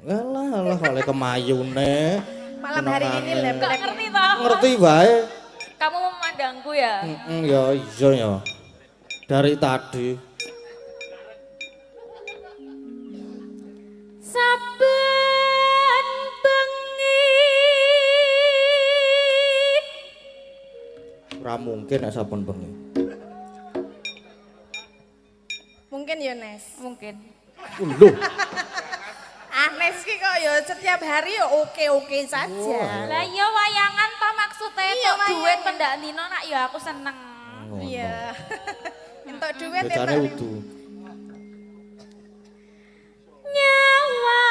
Alah oleh kemayune. Malam hari ini lem. Gak ngerti toh? Ngerti wae. Kamu memandangku ya? Ya iya ya. Dari tadi. Saben bengi. Ora mungkin nek saben bengi. Mungkin ya Nes. Mungkin. Lho, Nes ki kok ya setiap hari ya oke-oke saja. Lah iya wayangan toh maksudnya Iya, tok duit wayangan. pendak dino nak ya aku seneng. Iya. Entuk duit ya becane Pak. udu. Nyawa.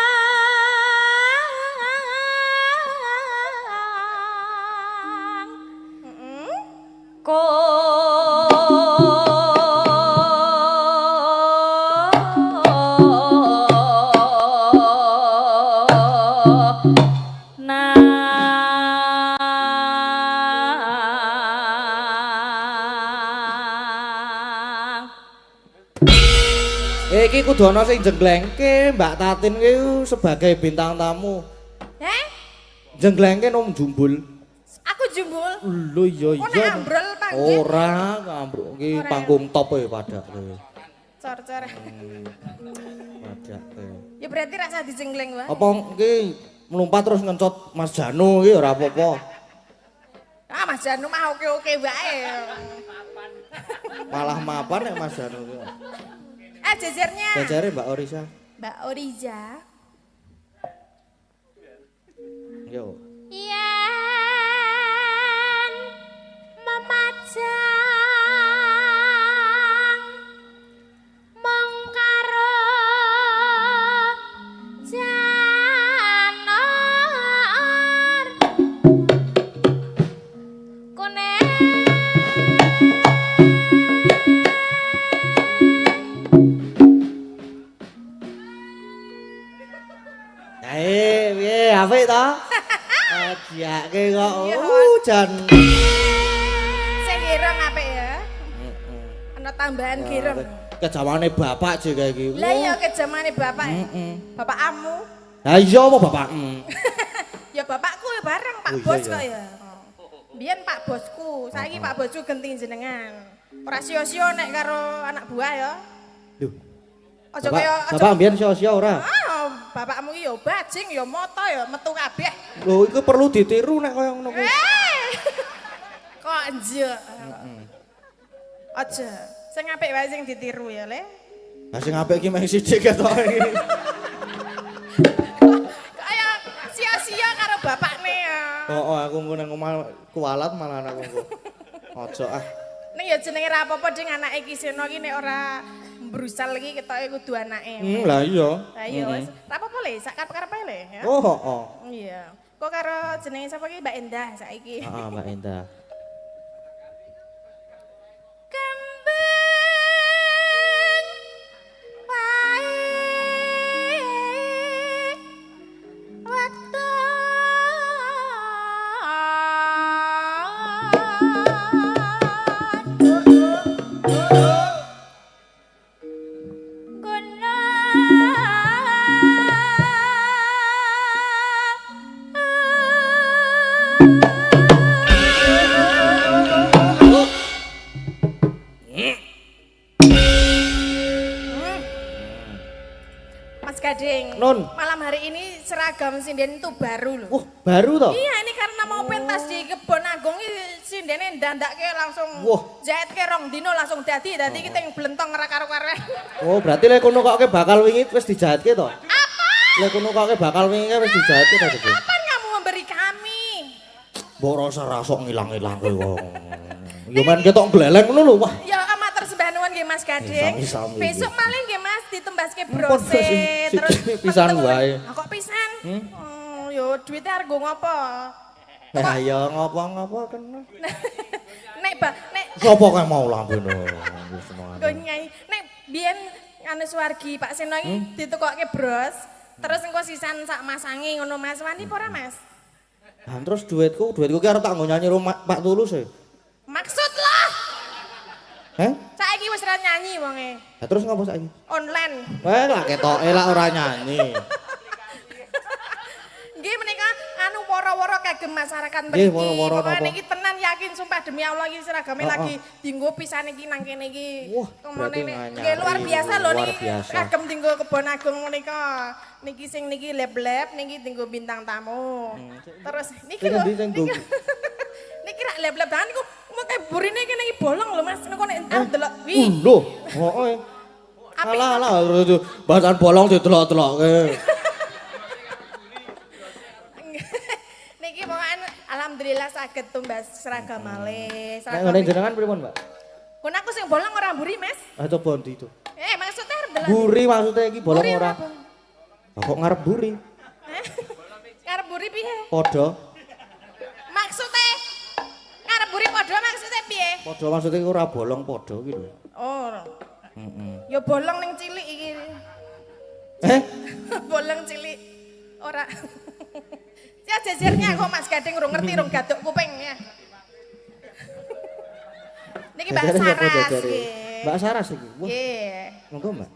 Iki kudu ana sing jengglengke Mbak Tatin ki sebagai bintang tamu. Heh? Jengglengke nom jumbul. Aku jumbul. Lho iya Kok nek iya. ambrol panggil. Ora, ambruk iki Ora. panggung top e padake. Cor-cor. Padake. Ya berarti rasa dijengleng wae. Apa iki melompat terus ngencot Mas Janu iki ora apa-apa. Ah Mas Janu mah oke-oke wae. Malah mapan nek Mas Janu iki. Jajarnya. Jajare Mbak Orisa. Mbak Oriza. Yo. Yen memajang mong karo janor kone Piye apik to? Ajake kok jan. Sing ireng apik ya. Ana tambahan girem. Kejawane bapak jek kae iki. Lah iya kejamane bapak. Bapak amu. Lah iya apa bapakmu? Ya bapakku ya bareng Pak Oh, iya, Bos iya. kok ya. Biyen Pak Bosku, saiki Pak Bosku genting jenengan. Ora sio-sio nek karo anak buah ya. Lho, Aja kaya bapak mbiyen sia-sia ora? Bapakmu iki ya bajing ya moto ya metu kabeh. Lho, iku perlu ditiru nek kaya ngono kuwi. Kok njek. Aja. Sing apik wae sing ditiru ya, Le. Lah sing apik iki meh sithik ketok iki. Kaya sia-sia karo bapakne ya. Oh, aku engko nang omah kualat malah anakku engko. Aja ah. Ning ya jenenge ra apa-apa ding anake iki seno iki nek ora brusal iki ketoke kudu anake. Lah iya. Lah iya wis. Ra apa-apa Le, sak karep-karepe Le ya. Oh, oh. Iya. Kok karo jenenge sapa iki Mbak Endah saiki. Heeh, Mbak Endah. kembang wae waktu Mas Gading. Nun. Malam hari ini seragam sinden itu baru loh. Wah, baru toh? Iya ini karena mau pentas di kebon agung ini sindene ndandake langsung Wah. jahit ke rong dino langsung dadi kita yang belentong ora karo-karo. Oh, berarti lek kono koke bakal wingi wis dijahitke to? Apa? Lek kono koke bakal wingi wis dijahitke to, Dek? Kapan kamu memberi kami? Mbok rasa rasok ngilang-ilangke wong. Yo men ketok gleleng ngono lho, wah. Ya amatur sembah nuwun nggih Mas Gading. Sami-sami. Besok maling nggih Mas ditembaske Ampun, brose Bos. terus Pisan ketemu- wae. Ah, kok pisan? Yo duitnya argo ngopo? Nah, ya ngopo-ngopo kena. Nek Sopo kae mau lambene? Wis Kok nyai, nek biyen anu Suwargi Pak Seno iki ditukokke bros, terus engko sisan sak masangi ngono Mas. Wani apa ora Mas? Lah terus duitku ki arep tak nggo nyanyi rumah Pak Tulus e. Maksud lah. Heh? Saiki wis ora nyanyi wonge. Lah terus ngopo saiki? Online. Wah, lah ketoke lah ora nyanyi. masyarakat Nggih, mriki. woro-woro Pokoke napa? niki tenan yakin sumpah demi Allah iki seragame Heeh. lagi dienggo pisan iki nang kene iki. Wah, Kemone berarti nek- nganyari. nggih luar biasa lho Luar niki. biasa. Kagem dienggo kebon agung menika. Niki sing niki leb-leb niki dienggo bintang tamu. Terus niki Sing lho. endi sing niki- Niki rak leb-leb tangan niku mengke burine kene iki bolong lho Mas. Niku nek entar delok. Wih. Lho, heeh. Apik. Alah bahasan bolong didelok-delokke. Niki pokoke alhamdulillah saged tumbas seragam malih. Nek ngene jenengan pripun, Mbak? Kon aku sing bolong ora mburi, Mas. Ah coba ndi itu? Maksudnya arep delok. Buri maksudnya iki bolong Mburi ora. apa? Lah kok ngarep buri? Ngarep mburi piye? Padha. Maksudnya ngarep mburi padha maksudnya piye? Padha maksudnya iku ora bolong padha iki lho. Oh. Heeh. Ya bolong ning cilik iki. Bolong cilik. Ora. Ya jejernya kok Mas Gading urung ngerti rung gaduk kuping ya. Niki Mbak Jajare sapa Saras jajare? nggih. Mbak Saras iki. Wah, Nggih. monggo, Mbak.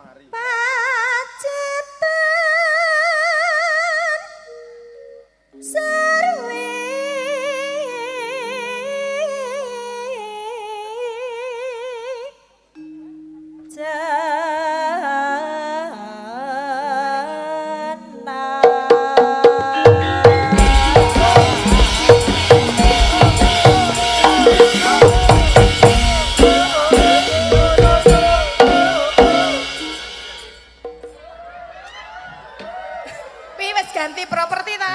Pacitan serwe Pi wis ganti properti ta?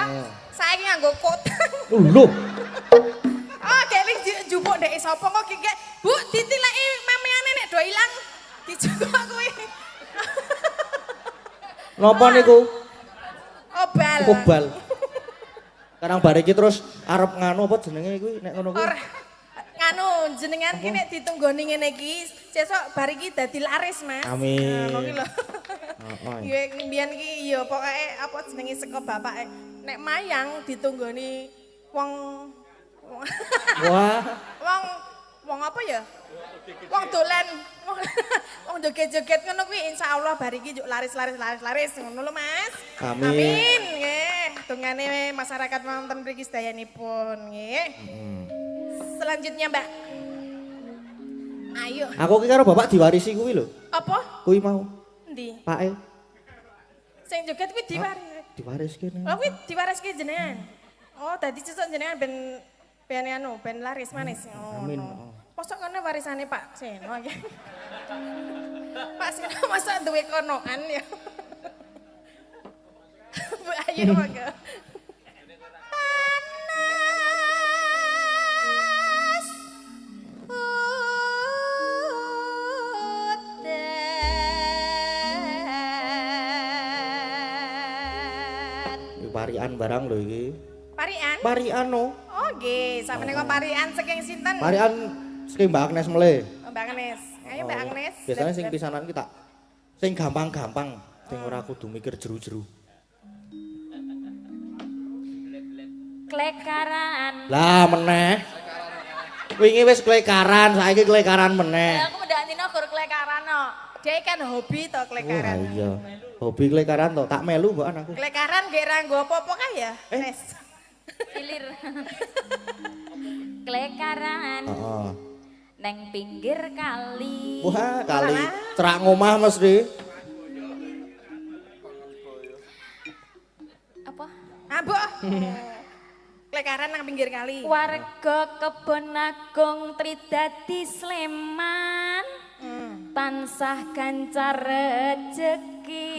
Saiki nganggo kotang. Lho, Oh, kene njupuk ndek sapa kok iki? Bu, ditileki mameane nek do ilang. Dijupuk kuwi. napa niku? Obal. Kobal. Karang bar iki terus arep nganu apa jenenge kuwi nek ngono kuwi? Ora. Nganu jenengan ki nek ditunggoni ngene iki, sesuk bar iki dadi laris, Mas. Amin. Ngono ki lho. Heeh. Iya, mbiyen ki ya pokoke apa jenenge saka bapake. Nek mayang ditunggoni wong Wah, wong apa ya? Wong dolan, wong joget-joget ngono kuwi insyaallah bar iki juk laris ngono lho Mas. Amin. Amin nggih. Dongane masyarakat wonten mriki sedayanipun nggih. Selanjutnya Mbak. Ayo. aku ki karo bapak diwarisi kuwi lho. Apa? Kuwi mau. Endi? Pake Sing joget kuwi diwaris. diwariske ning. Oh kuwi diwariske jenengan. Oh dadi sesuk jenengan ben anu ben laris manis. Oh, Amin. no. Mosok ngene warisane Pak Seno ya. Pak Seno masa duwe konoan ya. Bu Ayu mangga. panas udan Iki parian barang lho iki. Parian? Pariano. Oh nggih, sampeyan kok parian saking sinten? Parian sing Mbak Agnes mele. Oh, Mbak Agnes. Ayo Mbak Agnes. Biasanya sing pisanan kita sing gampang-gampang, sing ora kudu mikir jeru-jeru. klekaran Lah meneh. Wingi wis klekaran, saiki klekaran meneh. aku mendak dino gur klekaran no Dia kan hobi to Wah klekaran. iya. Hobi klekaran to, tak melu mbok anakku. Klekaran nggih ra nggo apa-apa kae ya? Nes. ilir klekaran Heeh. neng pinggir kali Wah, kali cerak ngomah mesti. apa Ambo. Klekaran nang pinggir kali. warga kebon agung Tridadi Sleman tansah gancar rejeki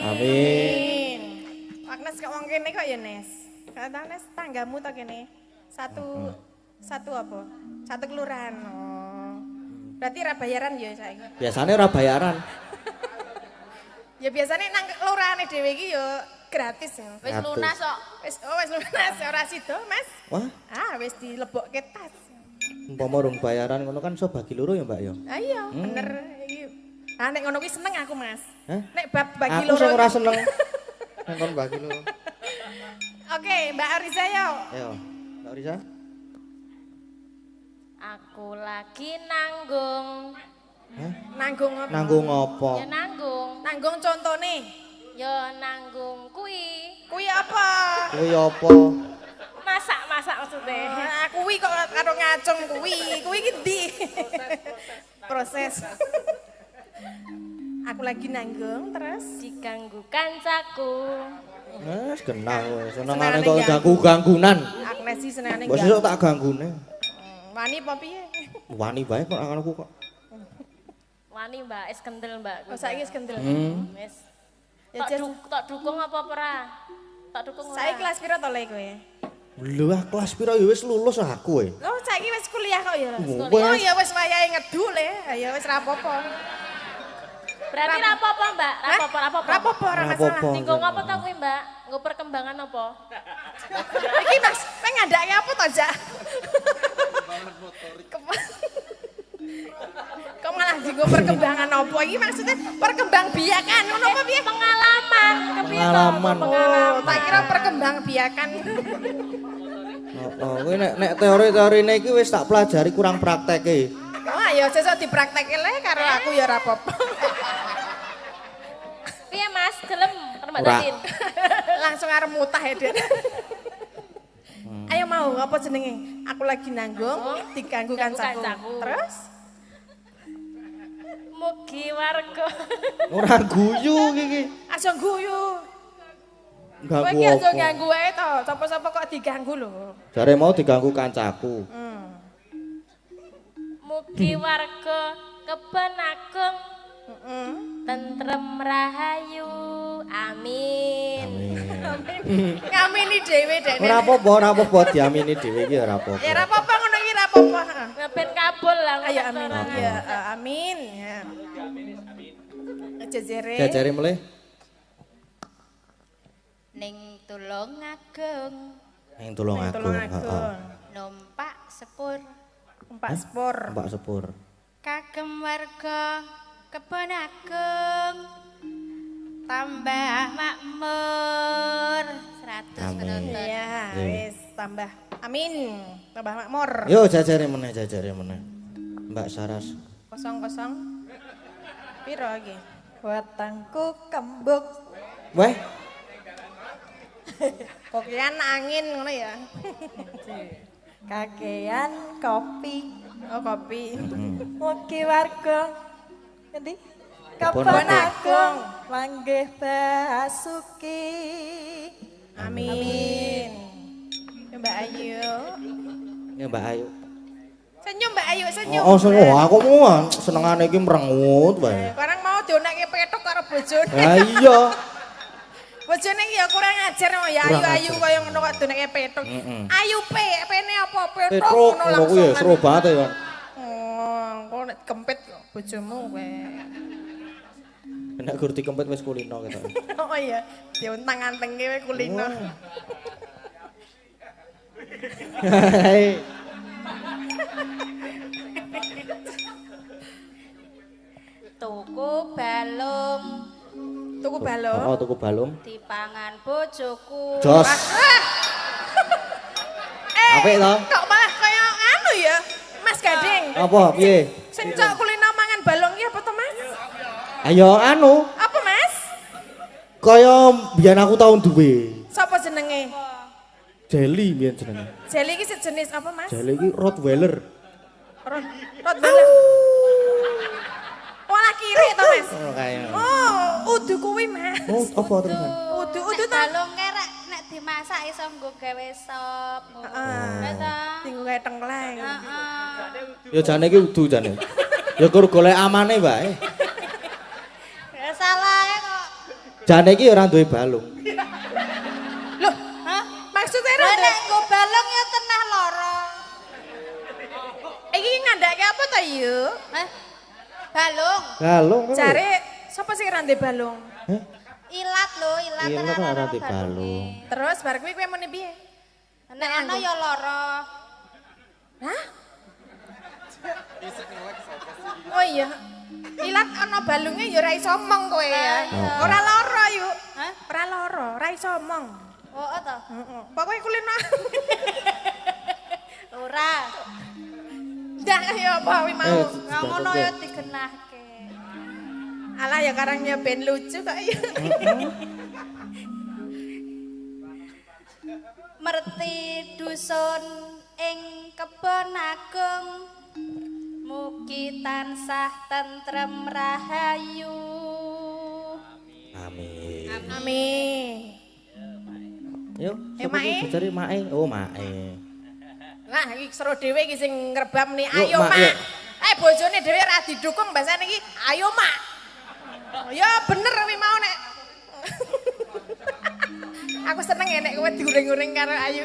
Amin. Agnes kok wong kene kok ya Nes? Kata Nes tanggamu to kene. Satu apa? Satu kelurahan. Oh. Berarti ra bayaran ya saiki. Biasanya ora bayaran. Ya biasanya nang kelurahane dhewe iki ya gratis ya. wis Aduh. lunas kok Wis lunas ora sida, Mas. Wah, Ah, wis dilebokke tas. umpama rong bayaran ngono kan iso bagi loro ya, Mbak ya. Ah iya, bener iki. Ah nek ngono kuwi seneng aku, Mas. Hah? Nek bab bagi Aku sing loro. ora seneng. Nek kon bagi loro. Oke, Mbak Arisa yo. Ayo, Mbak Risa. aku lagi nanggung Hah? Nanggung apa? Nanggung apa? ya nanggung Nanggung contone. ya nanggung kui Kuwi apa? Kuwi apa? Mas masak maksudnya. Kuwi kok karo ngacung kuwi iki ndi? Proses. Aku lagi nanggung terus diganggu kancaku. Wes genah kowe. Senengane kok ganggu-ganggunan. Agnes sih senengane Mbok sesuk tak ganggune. Wani apa piye? Wani bae kok anakku kok. Wani Mbak, es kendel Mbak. Oh saiki wis kendel. Wis. Ya, Tak dukung apa ora? Tak dukung ora. Saiki kelas piro to le kowe? Lho ah kelas piro ya wis lulus aku e. Oh saiki wis kuliah kok ya. Wes. Oh ya wis wayahe ngedu le. Ya wis ra apa-apa. Berarti ra apa-apa Mbak, ra apa-apa, ra apa-apa. Ra apa-apa ora masalah. Apa-apa. Tinggo ngapa to kuwi Mbak? Nggo perkembangan apa? Iki Mas, pengen ngandake apa to, Jak? Kok malah dienggo perkembangan apa iki maksudnya perkembang biakan ngono apa piye? Pengalaman, kepiye to? Pengalaman. Oh, tak kira perkembang biakan. Oh, kowe nek teori-teorine iki wis tak pelajari kurang prakteke. Oh, ayo sesuk dipraktekke le karo aku ya ora apa-apa. Piye Mas, gelem karo Mbak Ora. Datin? Langsung arep mutah ya, Den. Ayo mau apa jenenge? Aku lagi nanggung diganggu kancaku. Terus Mugi warga. Ora guyu iki. aja guyu. Kowe Ganggu iki aja apa? ganggu wae to. Sapa-sapa kok diganggu lho. Jare mau diganggu kancaku. Mugi warga keben agung Heeh. tentrem rahayu. Amin. Amin. Ngamini dhewe Dene. Ora apa-apa diamini dhewe iki ora apa-apa. Ya ora apa-apa ngono iki ora apa-apa. Ben kabul lah. Ayo amin. Ya amin. Ya. Jejere. Jajare mulai. Ning tulung agung Ning tulung aku. Heeh. numpak sepur Empat spor. Mbak sepur. kagem warga kebon agung tambah makmur 100 Amin. penonton. Iya, wis tambah. Amin. Tambah makmur. Yo jajare meneh. Mbak Saras. Kosong-kosong. Piro iki? Wetengku kembung, Weh, Kokian angin ngono ya. kakean kopi, Oh, kopi. mugi warga ngendi? Kebon Kebon Agung. Agung manggih basuki. Amin. Ya, Mbak Ayu. ya Mbak Ayu. Senyum Mbak Ayu, senyum. Oh, aku mau senengane iki merengut wae. Sekarang mau dionekke petok karo bojone. Ha iya. Bojone iki ya kurang ajar no ya Kurang ayu-ayu ajar. kaya ngono kok dionekke petok. Ayu pene apa petok Petruk ngono ngono langsung. kuwi ya seru banget ya. Oh, kok nek kempet bojomu kowe. Nek gur dikempet wis kulino ketok. Oh iya, diuntang antenge kowe kulino. Hei. Tuku balung Tuku balung. Oh, tuku balung. dipangan bojoku. Jos. Apik to? Kok malah kaya anu ya, Mas Gading. Apa piye? Sing cok kulino mangan balung iki apa to, Mas? Ayo anu, Apa, Mas? kaya biyen aku tau duwe. Sapa jenenge? Jelly biyen jenenge. Jelly iki sejenis apa, Mas? Jelly iki Rottweiler. Rottweiler. Wala kiri to, Mas? Oh, kaya. Oh, udu kuwi, Mas. Oh, apa terusan? Udu Nek to. balunge rek nek dimasak iso nggo gawe sop. Heeh. Tinggu kayak tengkleng. Heeh. Ya jane iki udu jane. Ya kur golek amane wae. Ya salahe kok. Jane iki ora duwe balung. Loh, Hah? maksudnya Lah rada nek nggo balung ya tenah lara. iki ngandake apa ta, Yu? Hah? Balung. Balung. Jare sapa sing rande balung? Hah? Ilat lho, ilat Iya, tenan kan ora ana di balunge. balung. Terus bar kuwi kowe muni piye? Nek ana ya lara. Hah? Oh iya. Ilat ana balunge ya ora iso omong kowe ya. Ora lara, Yu. Hah? Ora lara, ora iso omong. Oh, to. Heeh. Pokoke kulino. Ora. Dah ya apa kuwi mau. Nang ngono ya digenahke. Alah ya karangnya ben lucu kok ya. merti dusun ing kebon agung mugi tansah tentrem rahayu. Amin. Amin. Yo, Mae? jajari mae. Oh, mae. Nah, iki seru dhewe iki sing ngrebam nih. Yuk, Ayo, Mak, Mak. yuk. Bojone dhewe ra didukung bahasane iki. Ayo, Mak. Ya bener kuwi mau nek. Aku seneng ya nek kowe diuring-uring karo Ayu.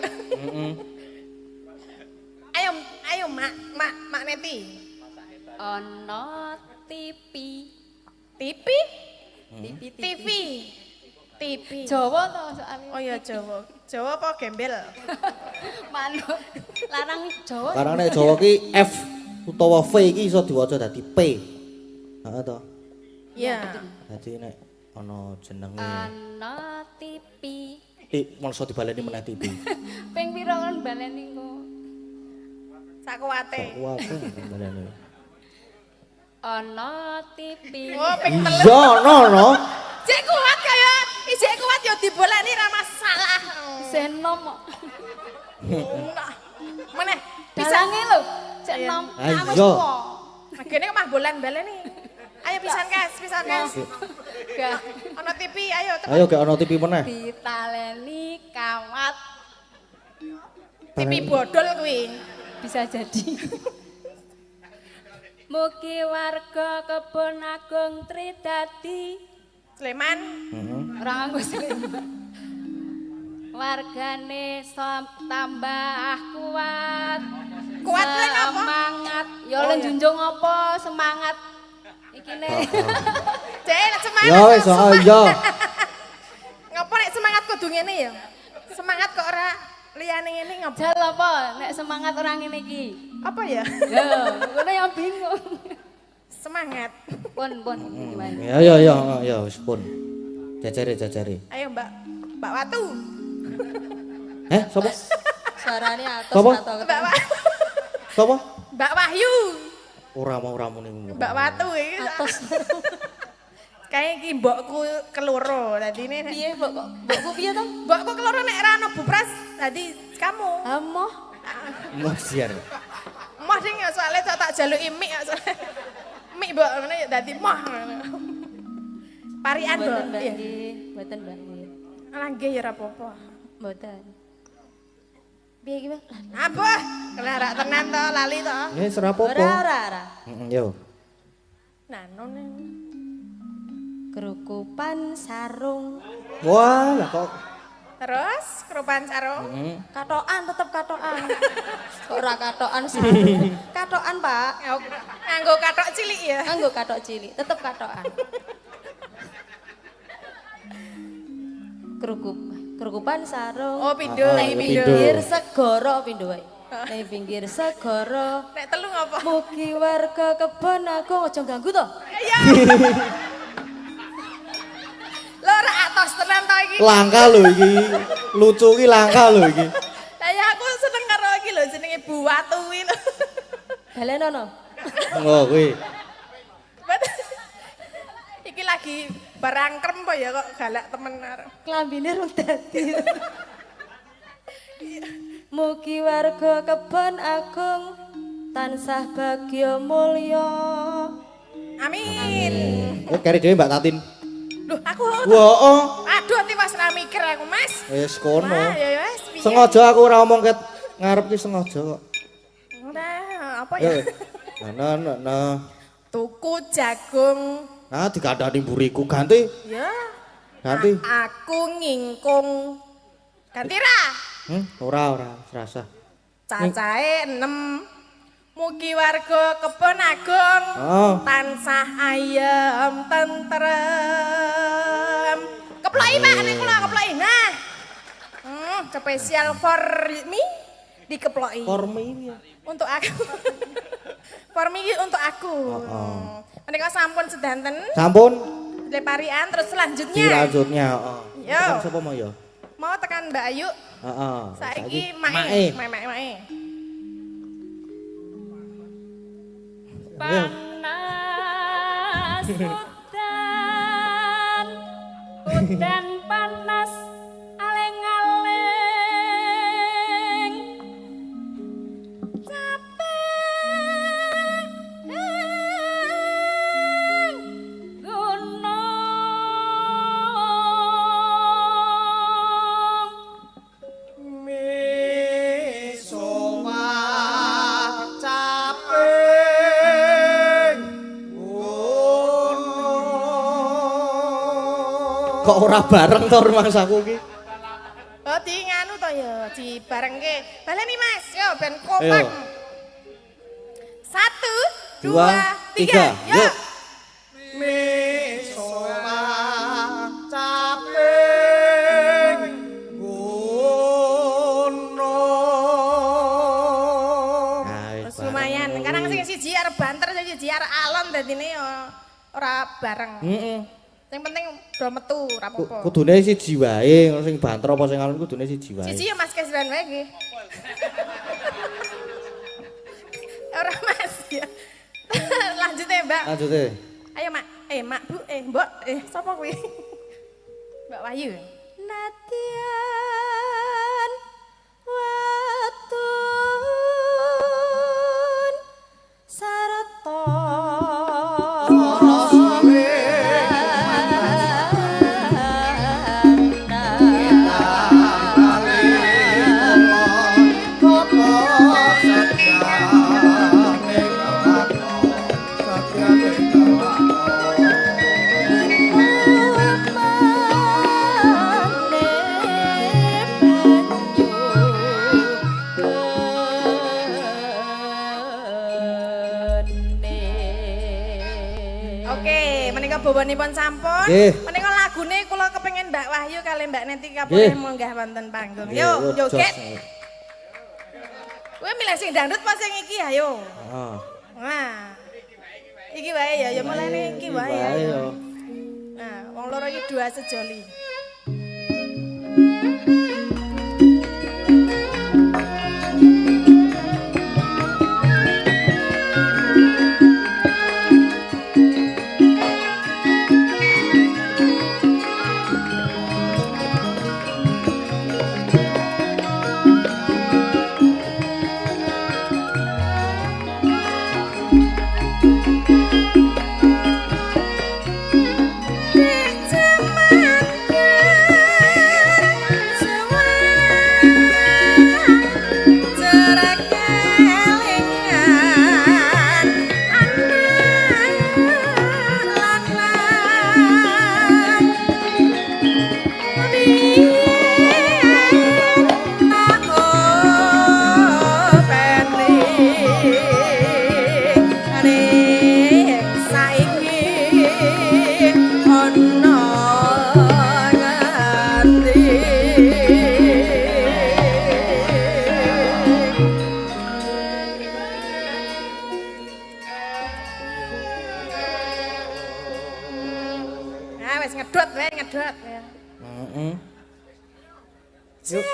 Ayo, Mak Neti. Ana TV. TV? TV. TV. Jawa to soalnya. Oh ya Jawa. Jawa apa gembel? Manuk. Larang Jawa. Karena nek Jawa ki F utawa V iki iso diwaca dadi P. Heeh to. Iya. Dadi nek ana jenenge Ana TV. mongso dibaleni meneh TV. Ping pira kon baleni kok? Sakuwate. Wah, baleni. Ana TV. Oh, ping telu. Iya, no. Cek kuat kaya, ijek kuat ya dibolani ra masalah. Senom. Meneh Pisange lho. Cek Iya. nom. Ayo. Agene kok mah bolan baleni. Ayo pisan Kes. Gak Ana TV, ayo tekan. Ayo gak ana TV meneh. ditaleni kawat TV bodol kuwi. bisa jadi. Mugi warga kebon agung Tridadi Sleman. Heeh. orang nganggo Sleman. Wargane tambah kuat. Kuat lan apa? Semangat. Ya Oh, oleh iya. njunjung apa semangat iki ne. Cek nek semangat. Ya wis, ayo. Ngopo nek semangat kudu ngene ya? Semangat kok ora liyane ngene ngopo? Jal apa nek semangat orang ngene iki? Apa ya? Ya, ngono yang bingung. Semangat. Pun gimana? Ya wis pun. Jajare. Ayo Mbak Watu. Sapa? Suarane atos Apa? atau Sapa? Mbak Wahyu. Ora muni. Mbak Watu iki. atos. Kayak iki mbokku keloro. Dadine nek Piye mbokku piye to? mbokku keloro nek ra ono bupras dadi kamu. Amoh. Mosiar. Moh sing soalnya tak jaluki mik soalnya. Mik mbok ngene ya dadi moh. Parian Mboten mbok. Mbak Iya. nggih, mboten Mbak nggih. Lah nggih ya ora apa-apa. Mboten. Piye iki, Mbak? Apa? Kelarak tenan to, lali to. Wis ora apa-apa. Ora. Yo. Nah, none. Kerukupan sarung. Wah, lah kok. Terus kerupan sarung. Katokan tetep katokan. Kok ora katokan sarung. Katokan, Pak. Nganggo kathok cilik ya. Anggo katok cilik, tetep katokan. Kerukupan sarung. Oh, pindho, Oh, nek iya, pindho. Pinggir segara pindho wae. Ning pinggir segara. Nek telu ngopo? Mugi warga kebon agung aja ganggu to. Ya. Lho ora atos tenan to iki. Langka lho iki. Lucu iki langka lho iki. Lah ya aku seneng karo iki lho jenenge Bu Watu kuwi lho. Balenono. Oh, kuwi. Iki lagi barangkrem po ya kok galak temen karo. Klambine rung dadi. Mugi warga kebon agung tansah bagya mulya. Amin. Ya kari dhewe Mbak Tatin. Loh, aku Wah, aduh tiwas ra mikir aku, Mas. wis kono. Wah, ya wis piye. Sengaja aku ora omong ket ngarep ki sengaja kok. Nah, apa Ya. ya? Nah. Tuku jagung. Nah, dikandani mburiku ganti. Ya. Ganti. Aku ngingkung. Ganti ra. Ora, serasa. Cacahe 6. Mugi warga kebon agung Oh. tansah ayem tentrem. Keploki Pak, nek kula keploki. Nah. Spesial for me dikeploki. For me ya. Untuk aku. For me iki untuk aku. Menika sampun sedanten Sampun leparian terus selanjutnya dilanjutnya, heeh. Yo. Tekan sapa mau ya? mau tekan Mbak Ayu. Heeh. Saiki Mae. mae. Panas udan panas aleng-aleng Kok ora bareng to rumangsaku iki? Oh, di nganu to ya, dibarengke. Baleni Mas, yo ben kompak. 1 2 3. Yo. Misora caping gunung. Wis lumayan. Kadang sing siji arep banter, sing siji arep alon dadine yo ora bareng. Heeh. Sing penting do metu ora apa-apa. Kudune siji wae, sing banter apa sing alon kudune siji wae. Siji ya Mas Kesran wae nggih. Ora Mas ya. Lanjut ya, Mbak. Lanjut e. Ayo, Mak. Mak, Bu, Mbok, sapa kuwi? Mbak Wahyu. Natian watun sarata Bawanipun sampun. Menika lagune kula kepengin Mbak Wahyu kali Mbak Neti kapoleh munggah wonten panggung. Yo, joget. Kowe milih sing dangdut apa sing iki ayo? Heeh. Nah. Iki wae ya, mulane iki wae ya. Nah, wong loro iki dua sejoli. Ngedot ya. Heeh. Yuk.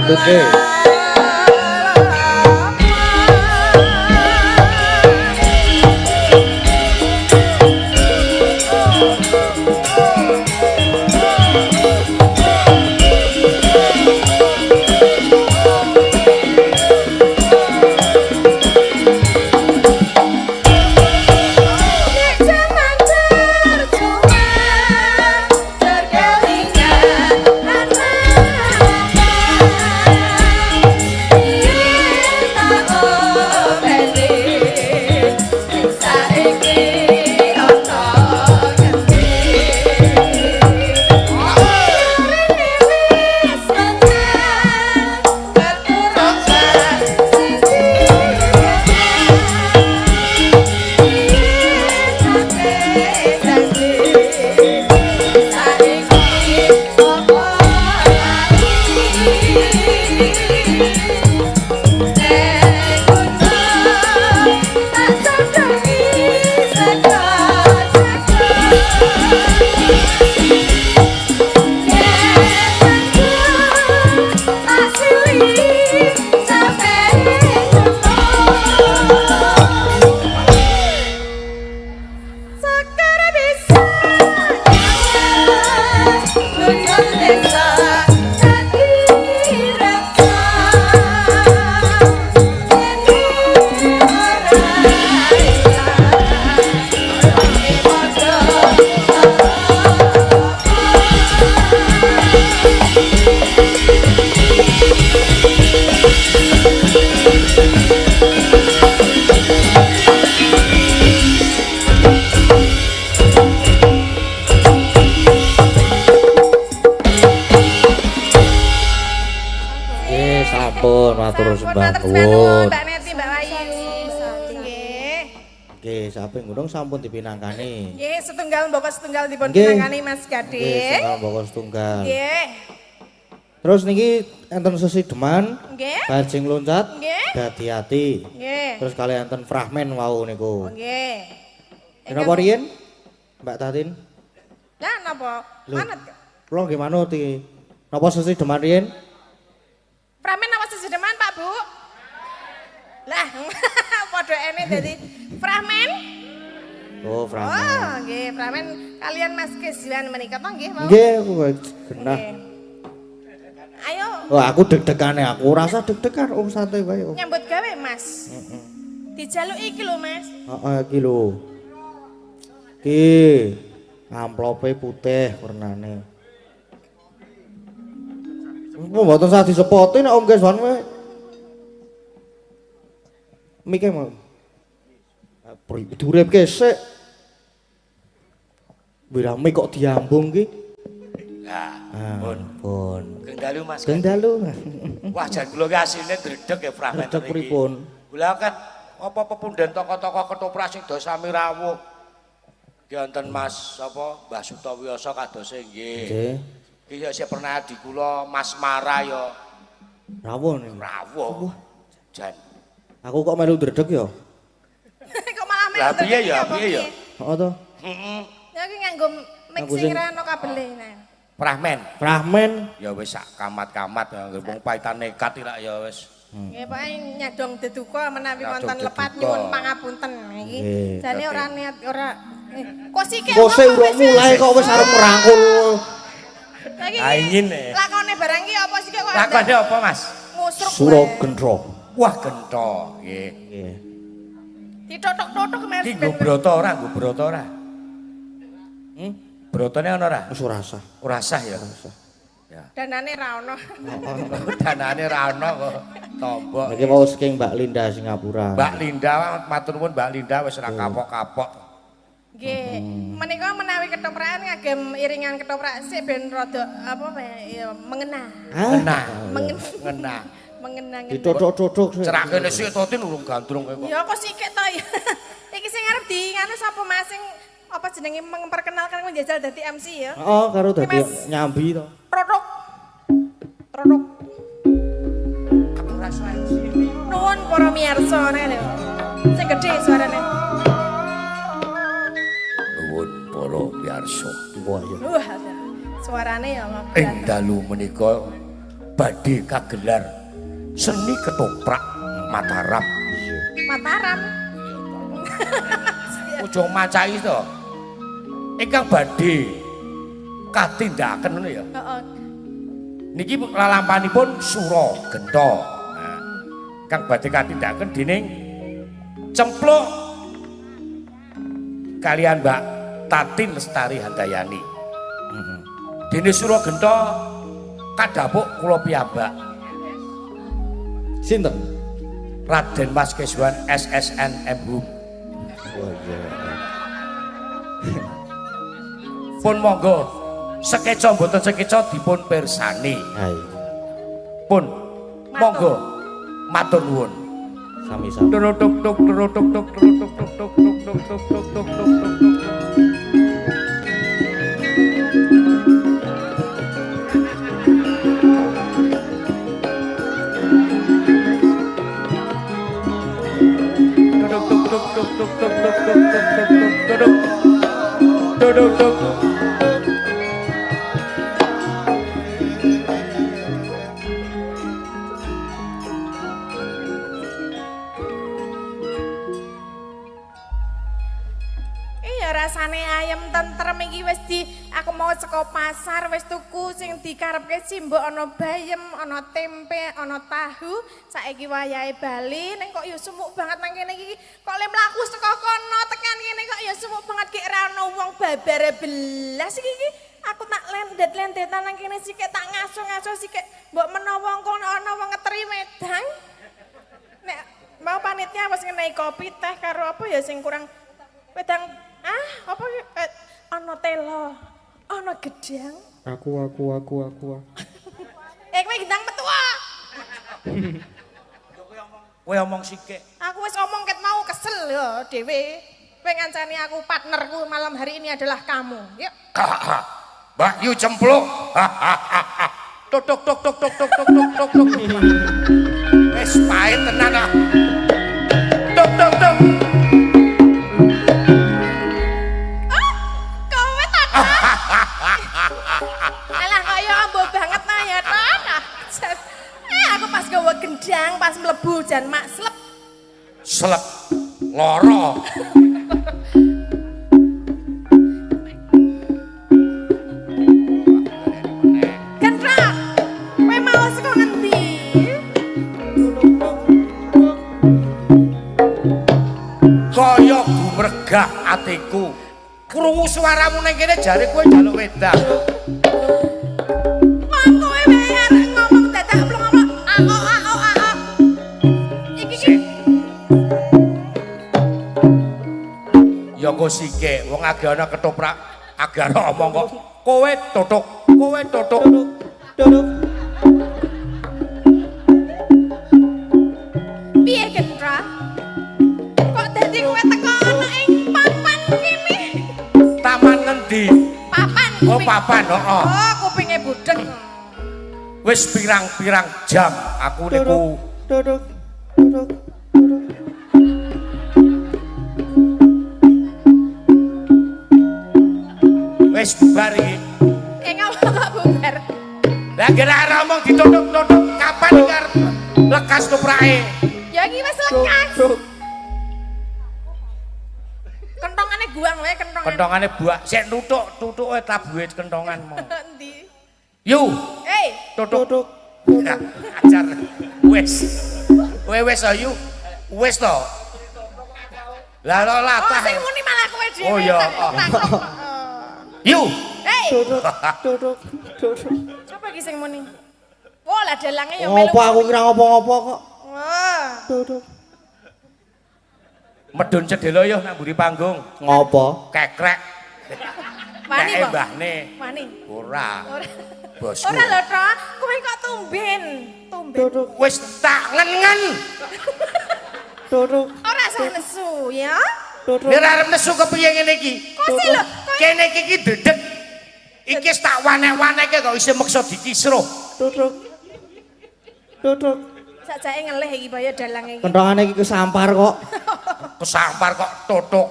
Oke. nuwun Mbak Neti, Mbak Wayu. Nggih. Nggih, samping gunung sampun dipinangkani. Nggih, setunggal mboko setunggal dipun Nggih. pinangkani Mas Nggih, Gading. setunggal mboko setunggal. Nggih. Terus niki enten sesi deman, Nggih. bajing loncat, Nggih. dadi ati. Nggih. Terus kalian enten fragmen wau niku. Nggih. Kenapa riyen? Mbak Tatin? Lah napa? Lho. Manut. Kula nggih manut iki. Napa sesi deman riyen? Pramen apa sesedeman Pak Bu? Lah, padha ene dadi Pramen. Oh, fragmen. Oh, nggih, Pramen kalian Mas Keswan menika to nggih, mau? Nggih, aku genah. Nggih. Ayo Wah, aku deg-degane aku rasa deg-degan om santai wae om. nyambut gawe Mas. Dijaluk iki lho Mas. Heeh, iki lho. Ki amplope putih warnane. Mau mboten sah disepoti nek Om Keswan wae. Mike mau. Duripke sik. Wirame kok diambung ki? Nah, Pun. Geng dalu Mas. Geng dalu. Wah, jan kula ki asline dredeg ya fragmen Dredeg pripun? Kula kan apa pepunden toko-toko ketoprak sing do sami rawuh. Ki wonten Mas apa Mbah Sutawiyasa kadose nggih. Nggih. Ki ya sik pernah di kula Mas Mara ya Rawuh niku. rawuh. Jan. Aku kok melu dredeg ya? Kok malah Lah piye ya, apa piye ya? Heeh to. Heeh. Ya iki nganggo mixing sing- ra ono kabele nah. Fragmen. Fragmen. Ya wis sak kamat-kamat ya wong paitan nekat lak ya wis. Nggih, pokoke nyadong deduka menawi Nyadong wonten lepat deduka. nyuwun pangapunten iki. Nggih. Jane ora niat ora kok sik Kose urung mulai kok wis arep ngrangkul. Ah, ingin, Lakone barang iki apa sih kok Lakone apa Mas? musruk. Suro wae. gendro. Wah gento. Nggih. Nggih. Ditotok-totok Mas. Iki nggo broto ora, nggo broto ora? Brotone ana ora? Wis ora sah. Ora sah ya. Ya. Danane ra ono. Danane ra ono kok tombok. Niki mau saking Mbak Linda Singapura. Mbak Linda, matur nuwun Mbak Linda wis ora kapok-kapok. Nggih. Menika menawi ketoprakan ngagem iringan ketoprak sik ben rada apa ya mengena. Ngena. Mengena. Ngena. Mengena. Didodok-dodok. Cerak kene sik totin urung gandrung kok. Ya kok sikik to ya. Iki sing arep di nganu sapa Mas sing apa jenenge memperkenalkan menjajal dadi MC ya. Heeh, karo dadi Mas. nyambi to. Produk. Produk. Aku rasa Nuwun para miyarsa ngene lho. Sing gedhe suarane. nuwun para miyarsa. Wah ya. Wah, suarane ya Allah. Ing dalu menika badhe kagelar seni ketoprak Mataram. Mataram. Ujung macai to. Ingkang badhe katindakaken ngono ya. Heeh. Niki lalampanipun Sura Genta. Nah, kang badhe katindakaken dening Cempluk kalian Mbak Tatin Lestari Handayani. Dene Sura Genta kadhapuk kula piyambak Sinten? Raden Mas Keswan SSN MHum. Wah ya. Pun monggo sekeca mboten sekeca dipun pirsani. Hai. Pun monggo matur nuwun. Sami-sami. Turutuk tuk turutuk tuk turutuk tuk tuk tuk tuk tuk tuk tuk tuk tuk. Tuduk tuk tuk tuk tuk tuk tuk tuk tuk tuk tuk tuduk. Tuduk tuk. Iya rasane ayam tentrem iki wis di aku mau saka pasar wis tuku sing dikarepke simbok ana bayem, ana tempe, ana tahu. Saiki wayahe bali ning kok ya sumuk banget nang kene iki. Kok le mlaku saka kono tekan kene kok ya sumuk banget ki ra ono wong babare belas iki. Aku tak lendet-lendetan nang kene sik tak ngaso-ngaso sik mbok menawa kono ana wong ngeteri wedang. Nek mau panitia wis ngenai kopi teh karo apa ya sing kurang wedang apa ana telo, ana gedang. Aku. Kowe gendang metu. Kowe omong sithik. Aku wis ngomong ket mau kesel ya dhewe. Kowe ngancani aku partnerku malam hari ini adalah kamu. Yuk. Mbak Yu cempluk. Tok tok tok tok tok tok tok tok tok. Wis pahit tenan ah. Tok tok tok. Kowe ta? Alah kaya ambo banget nah ya ta. Aku pas gawe gendang pas mlebu jan mak slep. Slep. Loro. Gendra. Kowe mau saka ngendi? Kaya gumregah atiku. Krungu suaramu ning kene jare kowe njaluk wedang. Wong kowe wae arek ngomong dadak plong-plong. Ao. Iki Ya kok sike, wong agak ana ketoprak, agak ana omong kok. Kowe totok, kowe totok. Duduk. piye Gendra? Kok dadi kowe teko ana ing papan kene? Taman ngendi? Papan. Oh, kuping. papan, heeh. Oh, kupinge budeng. Wis pirang-pirang jam aku niku Duduk. wis bubar iki. Ngapa kok bubar? Lah gara omong ditutuk-tutuk kapan iki arep lekas toprake. Ya iki wis lekas. Kentongane guang wae kentongane. Kentongane buak, sik tutuk-tutuke tabuhe kentonganmu. Endi? Yu, Hei, tutuk. Ya, ajar. Wis. Kowe wis ayu. Wis to. Lah oh latah. sing muni malah kowe dhewe. Oh, ya. takut. Yu. Hei, Duduk. sapa iki sing muni? Oh, lah dalange ya melu. Ngopo aku kira ngopo-ngopo kok. Wah. Duduk. Medun cedelo yo nang mburi panggung. Ngopo? Kekrek. Wani Kae po? mbahne. Wani. Ora. Ora. Bosku. Ora lho, Tro. Kowe kok tumben. Tumben. Duduk. Wis tak ngen-ngen. Duduk. Ora usah nesu ya. Duduk. Nek arep nesu kepiye ngene iki? Kok sih lho, kowe Kene iki dedeg. Iki wis tak wanek-waneke kok isih meksa dikisruh. Duduk. sakjake ngelih iki Bayo dalange iki. Kentongane iki kesampar kok. Kesampar kok tutuk.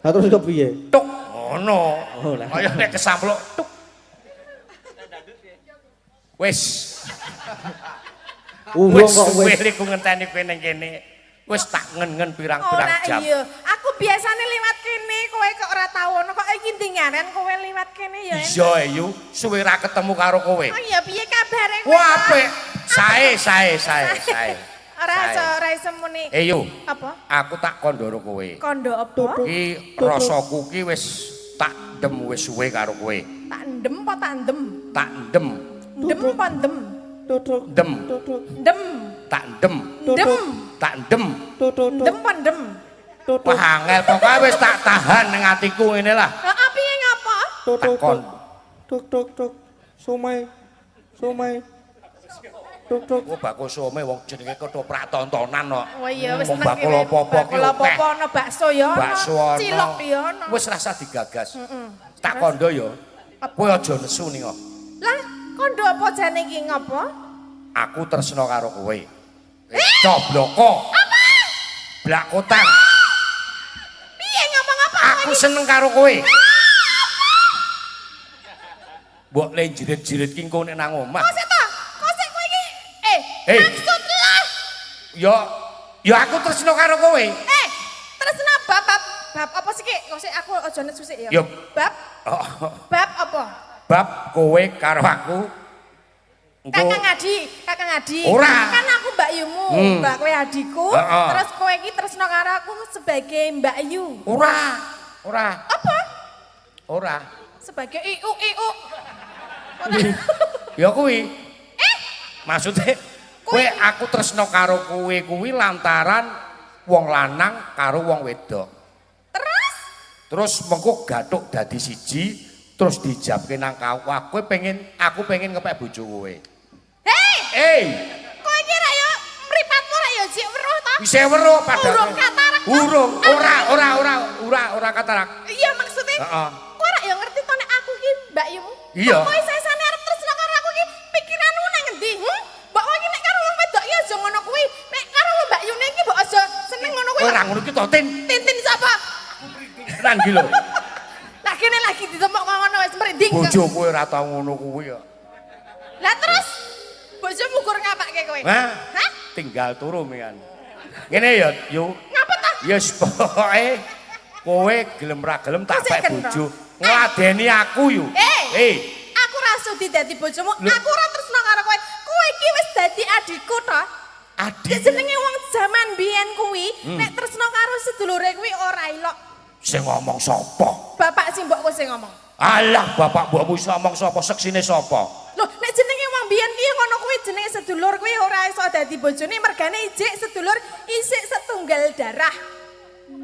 Lah terus kepiye? Tuk ngono. Oh, lah. Kaya nek kesampluk tuk. Wis. Wong kok wis. Wis ku ngenteni kowe ning kene. Wis tak ngen-ngen pirang-pirang Ora jam. iya, aku biasane liwat kene, kowe kok ora tau ono kok iki tingaran kowe liwat kene ya. Iya, Yu, suwe ra ketemu karo kowe. Oh iya, piye kabare kowe? Wah, apik. Sae. Ora iso muni. Yu, Apa? aku tak kondoro kowe. Kondo apa? Iki rasaku ki wis tak ndem wis suwe karo kowe. Tak ndem apa tak ndem? Tak ndem, Ndem apa ndem? Duduk. ndem, Ndem. tak ndem, Ndem. tak ndem. Ndem apa ndem? Wah, angel pokoke wis tak tahan ning atiku ngene lah. Heeh, piye ngapa? Tak kon. Duduk. Somai. Duduk. Oh, bakul some wong jenenge ketoprak tontonan kok. Oh iya wis Wong nang bakul kene. apa-apa ki Bakul akeh. apa-apa ana bakso ya ana. Bakso ana. Cilok ya ana. Wis rasa digagas. Tak kondo ya. Kowe aja nesu ning kok. Lah, kondo apa jane iki ngapa? Aku tresno karo kowe. Cobloko. Apa? Blak kotang. Piye ngomong apa? Aku seneng karo kowe. Mbok le jirit-jirit ki engko nek nang omah. Kok sik kowe iki? Hei. Maksud lah. Ya aku tresno karo kowe. Tresna bab apa sih ki? Kok sik aku aja nesu sik ya. Yo. Bab Oh, bab apa? bab kowe karo aku. Kakang Adi. Ora. Kan aku Mbak Yumu, Mbak kowe adikku. Heeh. Terus kowe iki tresno karo aku sebagai Mbak Yu. Ora. Apa? Ora. Sebagai iu. Ya kuwi. Maksudnya kowe aku tresno karo kowe kuwi lantaran wong lanang karo wong wedok. Terus mengko gathuk dadi siji terus dijabke nang aku pengen ngepek bojo kowe. Hei! Kowe iki ra ya mripatmu ra ya jek weruh ta? Isih weruh padahal. Urung katarak. Urung, ora katarak. Iya maksudnya. Heeh. Kowe ora ya ngerti to nek aku ki Mbak Yu. Iya. Kowe sesane arep tresno karo aku ki pikiranmu nang endi? Mbak kowe ki nek karo wong wedok ya aja ngono kuwi. Nek karo Mbak Yu iki mbok aja seneng ngono kuwi. Ora ngono ki to, Tin. Tintin sapa? Nang iki lho. Lah kene lagi ditemok ngono wis merinding. Bojo kowe ora tau ngono kuwi ya. Lah terus bojomu gur ngapake kowe? Hah? Hah? Tinggal turu mian. Ngene ya, Yu. Ngapa ta? Ya pokoke kowe gelem ra gelem tak Kok sik pek gendro? bojo. Ngladeni aku yu. Aku ra sudi dadi bojomu. Aku ora tresno karo kowe. Kowe iki wis dadi adikku to. Adik Jenenge wong jaman biyen kuwi, nek tresno karo sedulure kuwi ora ilok. sing ngomong sapa? Bapak sing mbokku sing ngomong. Alah, bapak mbokmu iso ngomong sapa? Seksine sapa? Loh, nek jenenge wong biyen ki ngono kuwi jenenge sedulur kuwi ora iso dadi bojone mergane ijik sedulur isik setunggal darah.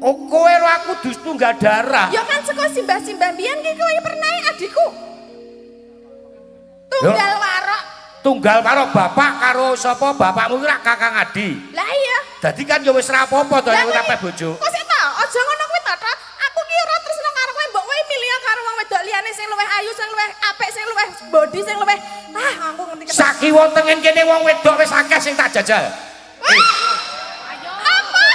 Oh, kowe karo aku dus tunggal darah. Ya kan saka simbah-simbah biyen ki kowe pernah adikku. Tunggal warok. Tunggal karo bapak karo sapa? Bapakmu ki rak kakang adi. Lah iya. Dadi kan ya wis ra apa-apa to nek Lah, tak pek bojo. Kok sik ta? Aja ngono kuwi ta, Tok. Aku ki ora tresno karo kowe, mbok kowe milih karo wong wedok liyane sing luwih ayu, sing luwih apik, sing luwih body, sing luwih aku ngerti ketemu. Sakiwa tengen kene wong wedok wis akeh sing tak jajal. Apa?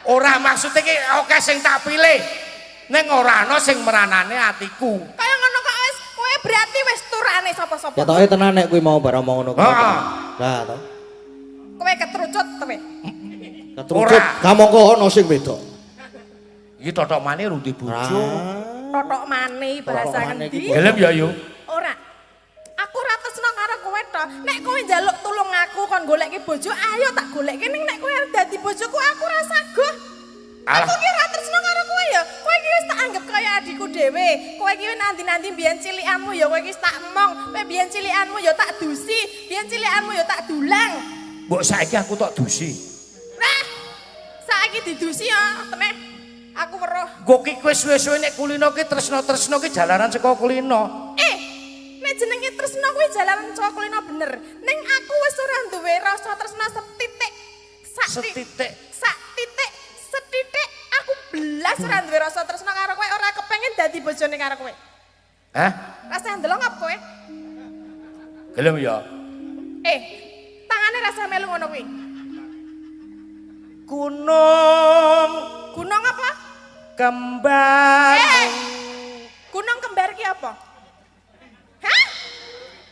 Ora maksudnya ki akeh sing tak pilih. Ning ora ana sing meranane atiku. Kaya ngono kok wis kowe berarti wis turane sapa-sapa. Ya toke tenan nek kuwi mau barang mau ngono kuwi. Heeh. Lah to. Kowe ketrucut to kowe. Ketrucut kamangka ana sing wedok. Iki totok maneh rundi bojo. Totok maneh bahasa Totok maneh ngendi? iki. Gelem ya yo. Ora. Aku ora tresno karo kowe to. Nek kowe njaluk tulung aku kon goleki bojo, ayo tak goleki ning nek kowe arep dadi bojoku aku ora saguh. Alah. Aku ki ora tresno karo kowe ya. Kowe ki wis tak anggap kaya adikku dhewe. Kowe ki nanti-nanti biyen cilikanmu ya kowe ki tak emong. Kowe biyen cilikanmu ya tak dusi, biyen cilikanmu ya tak dulang. Mbok saiki aku tok dusi. Nah, saiki didusi ya, temen. Aku weruh. Nggo ki kowe suwe-suwe nek kulino ki tresno-tresno ki jalaran saka kulino. Nek jenenge tresno kuwi jalanan saka kulino bener. Ning aku wis ora duwe rasa tresno setitik. Setitik aku belas ora duwe rasa tresno karo kowe, ora kepengin dadi bojone karo kowe. Hah? Rasa ndelok apa kowe? Gelem ya. Tangane rasa melu ngono kuwi. Gunung apa? Kembar. Gunung kembar ki apa? Hah?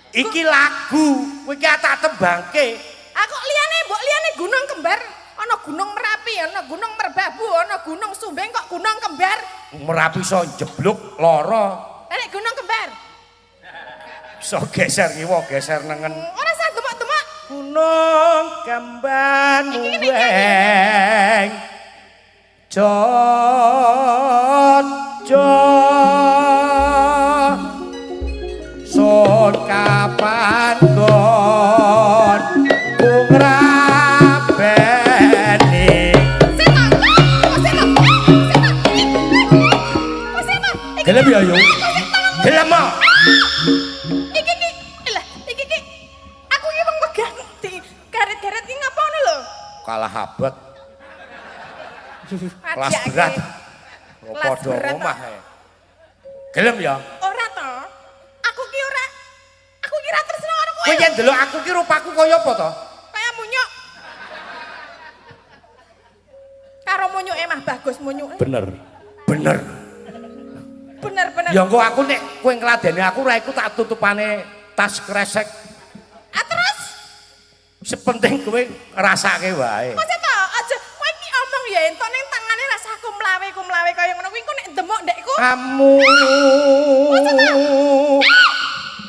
Iki lagu, kowe iki tak tembangke. Aku liyane gunung kembar. Ana gunung Merapi, ana gunung Merbabu, ana gunung Sumbing kok gunung kembar. Merapi iso jeblok lara. Nek gunung kembar. Iso geser kiwa, geser nengen. Ora sah demok-demok. Gunung kembar muweng. Jot Son kapan gon kungrabeni. Gelem ya yo. Gelem mo. Iki aku iki wong wegah di garet-garet iki ngapono lho. Kalah habat. Kelas Adiake. berat. Kelas Padha berat, omah ae. Gelem ya. Ora to. Aku ki ora tresno karo kowe. Kowe yen ndelok aku ki rupaku kaya apa to? Kaya munyuk. Karo munyuke mah bagus munyuke. Bener. Bener. Ya engko aku nek kowe ngladeni aku ra iku tak tutupane tas kresek. Terus Sepenting kowe ngrasake wae. masa to aja kowe iki omong ya ento ning tangane rasa kumlawe kaya ngono kuwi engko nek demok ndekku. Kamu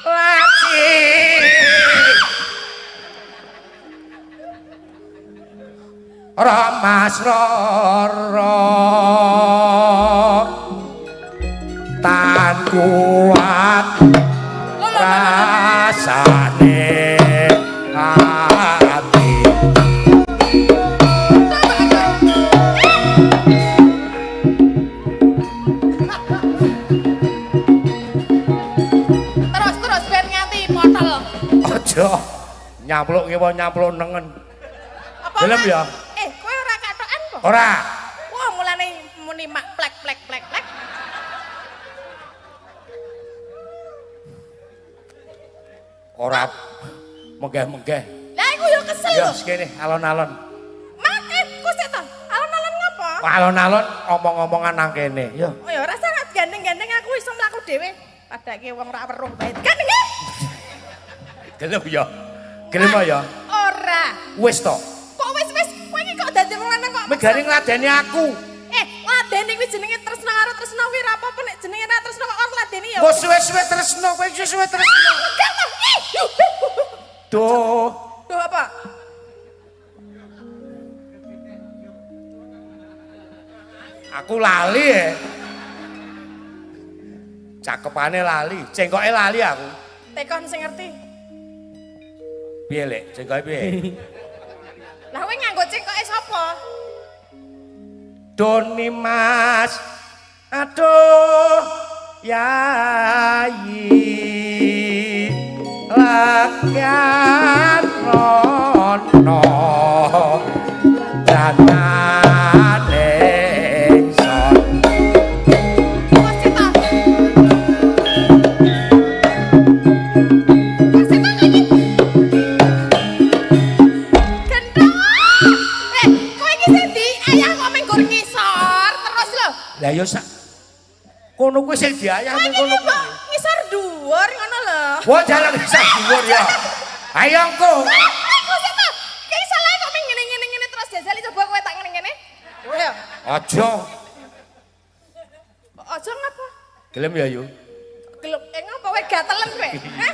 lagi Ramas Roro tan kuat rasane ati. Terus ben nganti potol. Aja nyampluk kiwa nyampluk nengen. Apa? Gelem ya? Kowe ora katokan kok. Ora. Wah, mulane muni mak plek. Ora menggeh-menggeh. Lah iku yo kesel Ya lho. sekene alon-alon. Mak, kok sik to? Alon-alon ngopo? Alon-alon omong-omongan nang kene. Yo. Oh ya ora sangat gandeng-gandeng aku iso mlaku dhewe. Padake wong ora weruh bae. Gandeng e. Gelem ya. Gelem ya. Ora. Wis to. Kok wis kowe iki kok dadi wong lanang kok. Megane ngladeni aku. Ladeni kuwi jenenge tresno karo tresno kuwi ra apa-apa nek jenenge ra tresno kok ladeni ya. Wes suwe-suwe tresno, kowe iki suwe tresno. Duh. Duh apa? Aku lali ya. Cakepane lali, cengkoke lali aku. Tekon sing ngerti. Piye lek, cengkoke piye? Lah kowe nganggo cengkoke sapa? Doni Mas. Aduh, Yayi. Lagan rono. Janane son. Wasita. Gendong. Kowe iki sing di ayah kok menggur ngisor terus lho. Lah yo sak kono kuwi sing diayah ning kono kuwi. Ngisor dhuwur ngono lho. Wah, jalan bisa dhuwur ya. Ayo engko. Wasita. Kayak salah kok meng ngene terus jajali coba kowe tak ngene-ngene. Ayo. Aja. Aja ngapa? Gelem ya yu. Gelem ngapa kowe gatelen kowe? Hah?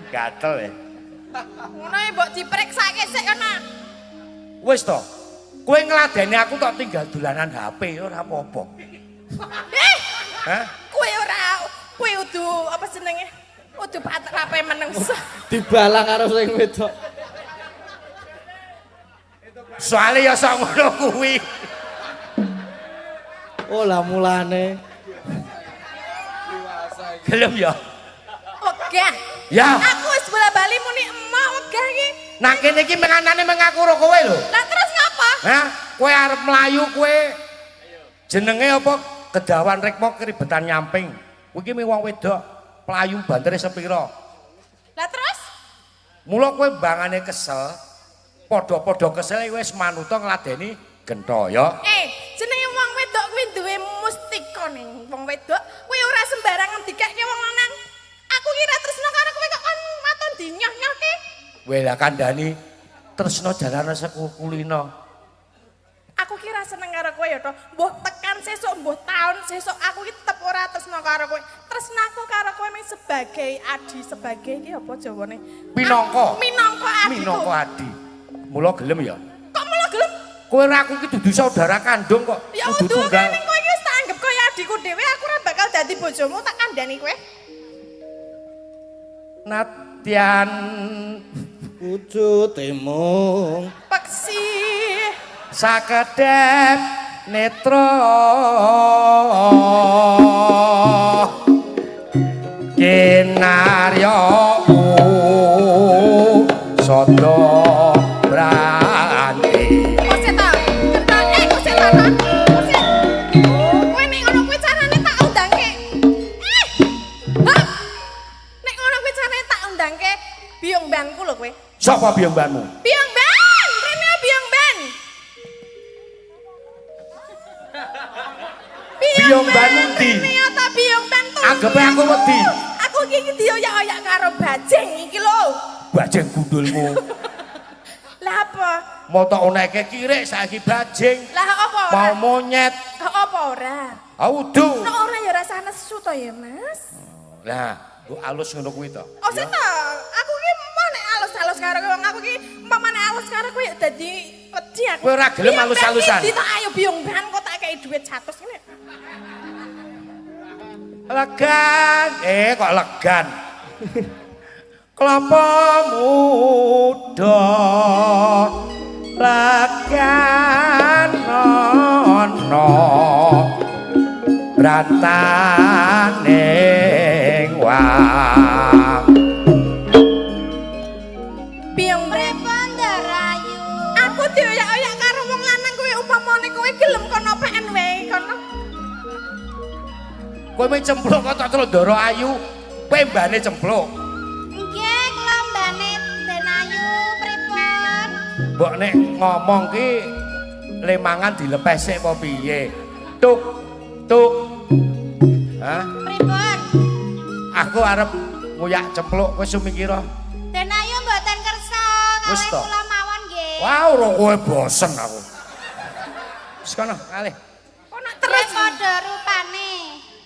Gatel ya. Ngono ya mbok dipreksake sik kana. Wis to. Kowe ngladeni aku tok tinggal dolanan HP ora apa-apa. Hah? Kowe udu apa jenenge? Udu patrape menungso. Dibalang karo sing wedok. Soale ya sok ngono kuwi. Oh lah mulane. Gelem ya. Wegah. Ya. Aku wis bola-bali muni emak wegah iki. Nah kene iki menganane mengaku karo kowe lho. Lah terus ngapa? Hah? Kowe arep mlayu kowe. Jenenge apa? Kedawan rekmo keribetan nyamping. Kowe iki wong wedok, playu bantere sepira. Lah terus? Mula kowe bangane kesel, padha-padha kesel wis manuta ngladeni gentha ya. Jenenge wong wedok kuwi duwe mustika ning wong wedok. Kuwi ora sembarangan dikeke wong lanang. Aku kira tresno karo kowe kok kon maton dinyoh-nyohke. Kowe lah kandhani tresno jalaran sekulino. Aku kira seneng karo kowe ya to. Mbuh tekan sesuk, mbuh taun sesuk aku iki tetep ora tresno karo kowe. Tresnaku karo kowe mung sebagai adi, sebagai iki apa jawane? Minangka. Minangka adiku. Minangka adi. Mula gelem ya. Kok mula gelem? Kowe ra aku iki dudu saudara kandung kok. Ya Kudu udah tunggal. kan kowe iki wis tak anggap kaya adikku dhewe, aku ora bakal dadi bojomu tak kandhani kowe. Natyan Wujud temung. Peksi. sakedhep netra kinarya sada branti Kusit ta. Kental kusit ta. Kusit. Kowe nek ngono kuwi carane tak undangke. Hah? Nek ngono kuwi carane tak undangke biungbanku lho kowe. sapa biungbanmu Biungban, rene biungban. Biungban ndi Rene ta biungban tuh. anggepe aku wedi Aku iki dioyak-oyak karo bajing iki lho. bajing gundulmu Lah apa? mau tak oneke kirik saiki bajing Lah apa ora? mau monyet Apa ora? audu Nek ora ya rasane nesu to ya, Mas. nah ku alus ngono kuwi to Oh, sik ta. Aku ki mau nek alus-alus karo kowe, aku ki umpamane alus karo kowe ya dadi wedi aku. Kowe ora gelem alus-alusan? Di tak ayo biungban kok tak kei dhuwit 100 ngene. legan kok legan kelapa muda legan ana brantaning wang Biungban Pripun Darayu? aku dioyak Kowe meh cempluk kok tok Ndara Ayu. Kowe mbane cempluk. Nggih, kula mbane Den Ayu pripun? Mbok nek ngomong ki lemangan dilepes sik apa piye? Tuk. Tuk. Hah? Pripun? Aku arep nguyak cempluk kowe sumikira. Den Ayu mboten kersa Wis kalih to. kula mawon nggih. Wah, ora kowe bosen aku. Wis kono, kalih. Kok nak Terus terus padha rupane.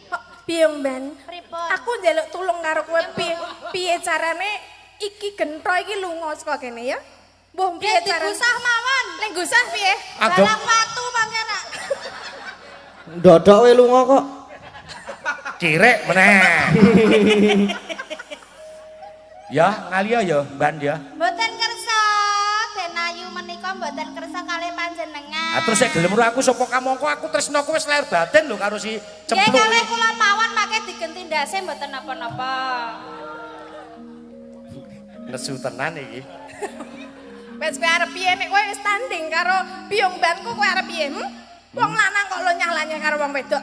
kok piye Mban? Pripun? Aku njaluk tulung karo kowe piye carane iki gentho iki lunga saka kene ya? Mbah piye Nggih carane? digusah mawon. Ning gusah piye? Adem. Balang watu mangke rak. Ndodok kowe lunga kok. Cirek meneh. Ya, ngalia ya, Mbak ya. Mboten kersa Den Ayu menika mboten kersa kalih panjenengan. Ah terus sik gelem ora aku sapa kamangka aku tresno kowe wis lair batin lho karo si Nggih cempluk. kalih kula mawon make digenti ndase mboten napa-napa. Nesu tenan iki. Wes kowe arep piye nek kowe wis tanding karo Biyong Mbanku kowe arep piye? Wong lanang kok lonyah-lanyah karo wong wedok.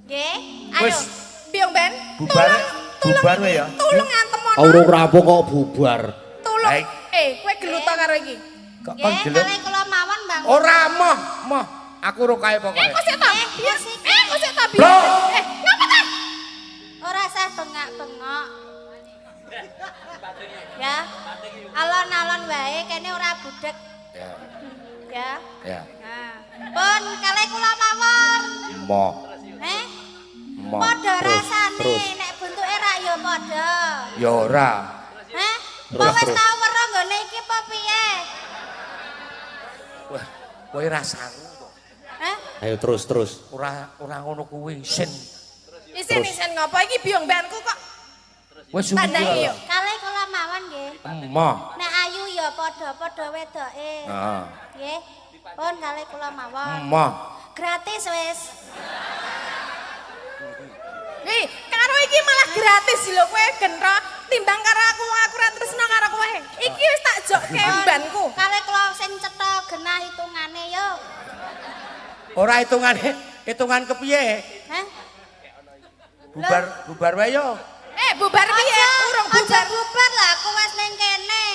Nggih, ayo. Wis Biyong Mban, bubar bubar wae ya. tulung antemono. Aurung rampung kok bubar. Tulung. Baik. Kowe geluto karo iki. Kok kon Nggih, gelem? kalih kula mawon, Bang. Ora moh. Aku ro kae pokoke. Kok sik ta? Kok sik. Kok sik ta Loh. Biyong? Ngapa ta? Ora usah bengak-bengok. Ya. Alon-alon wae kene ora budek. Ya. Ya. Ya. Nah, pun kalih kula mawon. Moh. Moh. Padha rasane terus. nek bentuke rak ya padha. Ya ora. Kok wis tau weruh nggone iki apa piye? Wah, kowe rasaku kok. Ayo terus. Ora ngono kuwi, Sin. Isin ngopo iki Biyong Mbanku kok Wis tandahi yo. Kalih kula mawon nggih. Moh. Nek ayu ya padha-padha wedoke. Heeh. Nggih. Pun kalih kula mawon. Moh. Gratis wis. Wih, karo iki malah gratis lho kowe gentho timbang karo aku ora tresno karo kowe. Iki wis tak jokke Mbanku. Kalih kula sing cetha genah hitungane yo. Ora hitungan kepiye? Hah? Bubar wae yo. Bubar piye? Urung Aja bubar. bubar lah aku wis ning kene.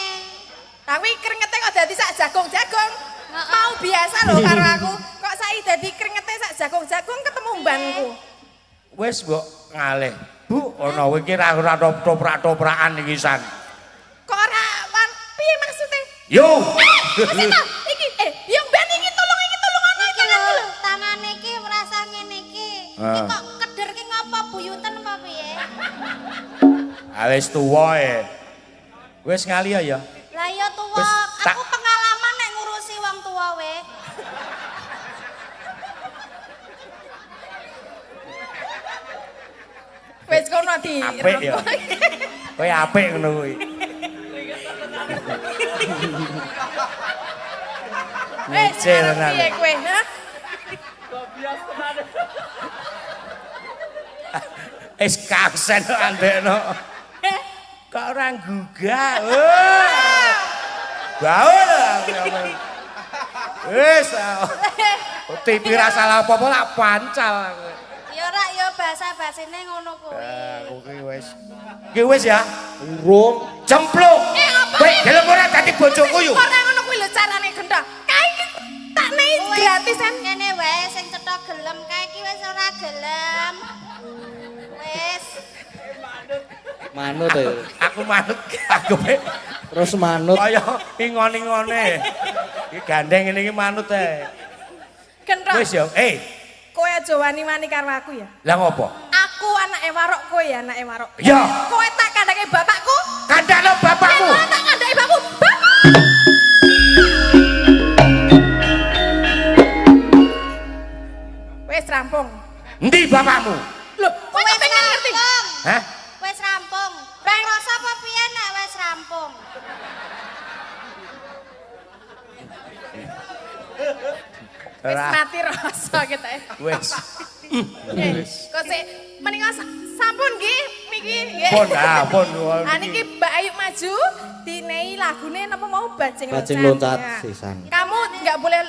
Tapi kringete kok dadi sak jagung-jagung. Heeh. Mau biasa lho karo aku. Kok saiki dadi kringete sak jagung-jagung ketemu Mbanku. Wis mbok ngalih. Bu, ana kowe iki ora toprak-toprakan iki san. Kok ora piye maksude? Yo. Iki to, iki Biyong Mban iki tulung ana Iki lho, tangane iki merasa ngene iki. Iki Ah. kok keder ki ngapa buyuten apa piye? Ah wis tuwa e. Wis ngali ya. Lah ya tuwa, Wis, tak- aku pengalaman nek ngurusi wong tuwa we. Wis kono di. Apik ya. Kowe apik ngono kuwi. Wis Ngecil tenan. piye kowe, ha? Wis kaksen andekno. Kok ora gugah. Gaul aku ngomong. Wis. TV ra salah apa-apa lak pancal aku. Ya ora ya basa-basine ngono kuwi. Aku ki wis. Ki wis ya. Urung. Cempluk. Apa? Kowe gelem ora dadi bojoku yo. Ora ngono kuwi lho carane gentho. Kae iki tak nei gratisan. Kene wae sing cetha gelem kae iki wis ora gelem. Wis. Manut ya. Aku manut aku pe. Terus manut. Kaya ingon-ingone. Iki gandeng ngene iki manut ae. Gentho. Wis ya. Kowe aja wani-wani karo aku ya. Lah ngopo? Aku anake Warok, kowe ya anake Warok. Ya. Kowe tak kandhake bapakku. Kandhakno bapakmu. Kowe tak kandhake bapakku. Bapak. Wis rampung. Endi bapakmu? Loh, kowe Wis pengen ngerti? rampung. Hah? Wis rampung. Bang. Rasa apa piye nek wis rampung? Wis Ora. mati rasa kita ya. Wis. Kok sik menika sampun nggih niki nggih. Pun. Ah niki Mbak Ayu maju dinehi lagune napa mau bajing loncat. Bajing loncat Ya. sisan. Kamu nggak boleh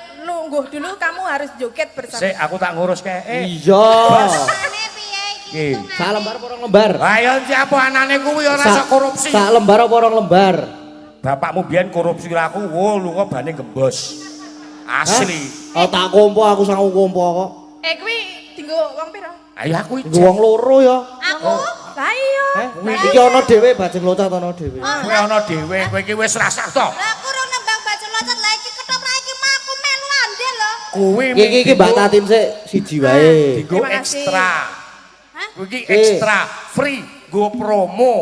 tunggu dulu, kamu harus joget bersama. Sik, aku tak ngurus kae. Iya. Carane piye iki? Iki. Sak lembar apa 2 lembar? Ayo siapa anane kuwi ora iso korupsi. Sak lembar apa 2 lembar? Bapakmu biyen korupsi aku, wo lunga bane gembos. Asli. Oh tak kompo aku sangu kompo kok. Kuwi dienggo wong pira? Ayo aku Nggo wong loro ya. Aku Lah iya. Iki ana dhewe bajeng loncat ana dhewe. kowe ana dhewe, kowe iki wis rasah to. lah kurang nembang baju loncat lah iki ketoprak iki mah aku melu andel lho. Kuwi Iki Mbak Tatin sik siji wae. digo Terima kasih. ekstra. Kuwi iki ekstra, free, go promo.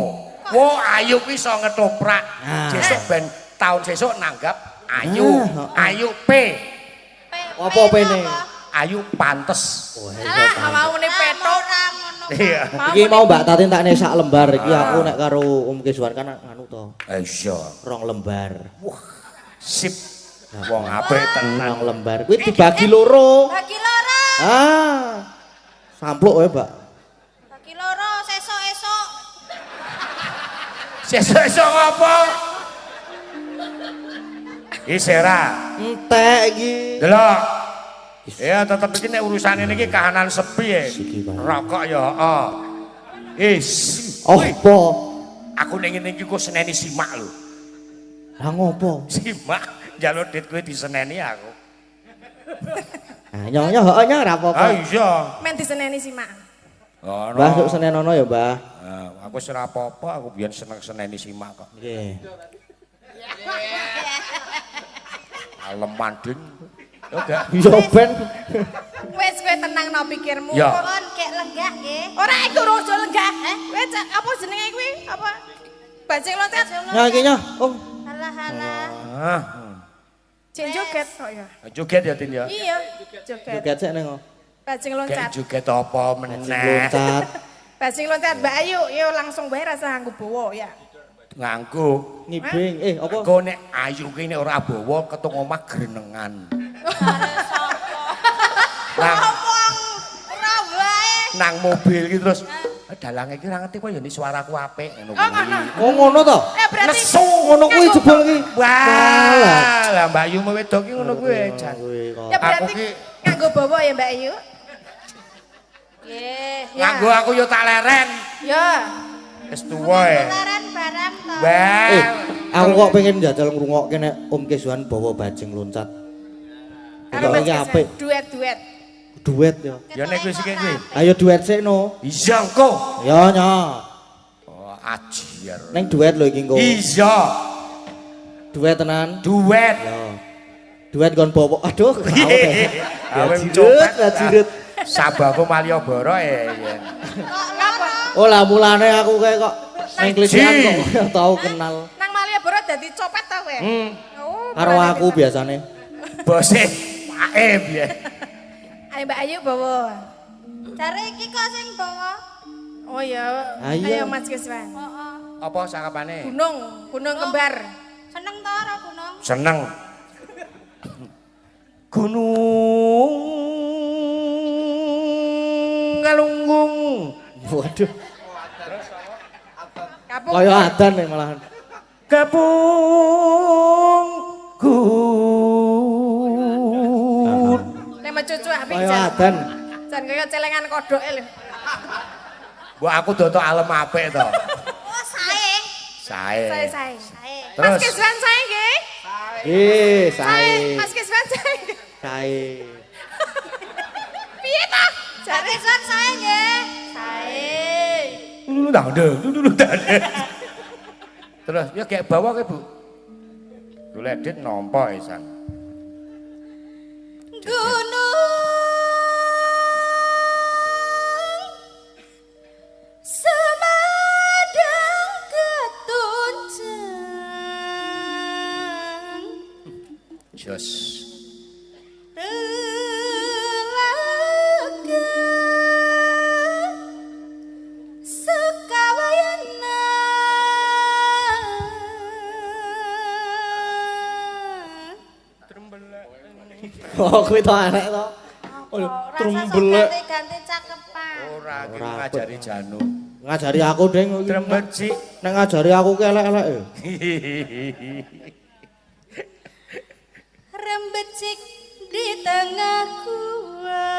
Wo ayu kuwi iso ngetoprak. Sesuk ben taun sesuk nanggap ayu. Ayu P. Apa pene? Ayu pantes. Alah, mau nih petok. Ora ngono. Iya. Iki mau Mbak Tatin tak nek sak lembar iki aku nek karo Om Kiswan kan anu to. Iya. 2 lembar. Sip. Wong apik tenan. 2 lembar. Kuwi dibagi loro. Bagi loro. Ah. Sampluk wae, Mbak. Bagi loro sesuk-esuk. Sesuk apa? Isera. Entek iki. Delok. Ya tetep iki nek urusan ini iki kahanan sepi ya. Rokok ya, heeh. Apa? Aku ning ngene iki kok seneni simak lho. Lah ngopo? Simak njaluk dit kowe diseneni aku. Ah nyonya heeh nya ora Ah apa-apa. iya. Men diseneni si Mak. Ngono. Mbah sok senenono ya, Mbah. Aku wis ora apa-apa, aku biyen seneng seneni simak kok. Nggih. Alem manding. Yo gak. Yo ben. Wes kowe tenang no pikirmu. Ya. Pun kek lenggah nggih. Ora iku rojo lenggah. Wes apa jenenge kuwi? Apa? Bajing loncat. Nya iki nya, Om. Halah-halah. Ah, Jeng joget kok ya. joget ya Tin ya. Iya, joget. Joget sik ning. Bajing Kayak loncat. joget apa meneh. Loncat. Bajing loncat Mbak Ayu, yo langsung bae rasa nganggo bowo ya. Nganggo. Ngibing. Apa? Engko nek ayu kene ora bawa ketung omah grenengan. Nang Ngomong ora wae. nang mobil iki terus dalange iki ora ngerti kok ya nek suaraku apik ngono kuwi. Oh ngono to? Berarti Nesu Ngono kuwi jebul iki. Wah, lah Mbak Ayu mau wedok iki ngono kuwi jan. Kuwi kok. ya berarti Aku ki nganggo bowo ya Mbak Ayu. Nggih. Ya. nganggo aku yo tak leren. Ya. Wis tuwa e. Tularan barang to. Eh, Wah. aku kok pengen njajal ngrungokke nek Om Kiswan bawa bajing loncat. Karo Kok Mas iki Kiswan, apik. duet-duet. Duet ya. Ya nek wis iki kuwi. Ayo duet sik no. Iya engko. Ya nya. Oh, ajiar. Neng duet lho iki engko. Iya. Duet tenan. Duet. Ya. Duet kon bawa. Aduh, kau deh. Awe Jiret, jiret. Sabaku Malioboro ya. Oh lah mulane aku kayak kok neng klisian kok tau kenal. Nang Malioboro dadi copet ta kowe? Oh. Karo aku biasane. Bose Pae biyen. Ayo Mbak Ayu bawa. Jare iki kok sing bawa. Oh ya. Ayo. Ayo Mas Kiswan. Heeh. Apa sakapane? Gunung kembar. Seneng to ora gunung? Seneng. Gunung Galunggung. Waduh, Kapung. kaya adan nih malahan. Kapung Gun. Nek mecucu apik Kaya jan. adan. Jan kaya celengan kodoke lho. Mbok aku dotok alem apik to. Oh, sae. Sae. Sae. Sae. Mas Terus Kiswan sae nggih? Sae. Mas Kiswan sae. Sae. Piye ta? Jare Jare son sae nggih. Sae. dulu dade. Terus ya kayak bawa ke Bu. Duledit nampa isan. Gunung Semadang ketuncang Jos. Telaga Sekawayana Oh, kuwi to anek to. Oh, trembelek. Ganti cakepan. Ora iki Ora ngajari Janu. Ngajari aku, Deng. Trembeci. Nek ngajari aku ki elek-elek ya. Rembecik di tengah gua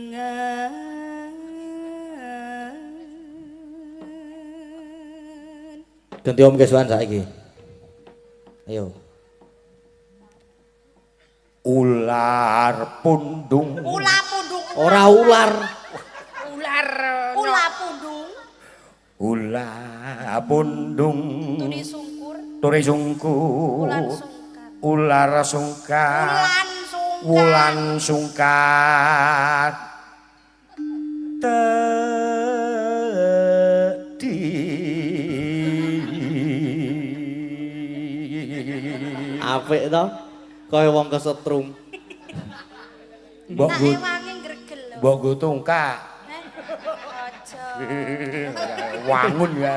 junjungan. Ganti Om Keswan saiki. Ayo. Ular pundung. Ula pundung. Ora ular. Ular. Ula pundung. Ula pundung. Turi sungkur. Turi sungkur. Ulan sungkan. Ular sungkan. Ulan sungkan. Wulan sungkan. Apik to? Kaya wong kesetrum. Mbok Tak nggo ewangi gregel lho. mbok nggo tungkak. Aja. Wangun ya.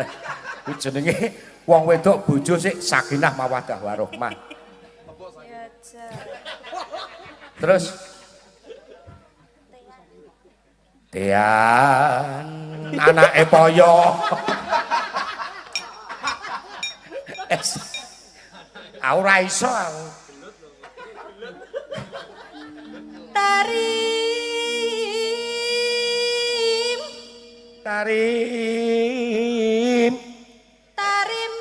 Ku jenenge wong wedok bojo sik sakinah mawaddah warahmah. Aja. Terus Tian anake Poyo. Aku ora iso aku. Tarim Tarim tarim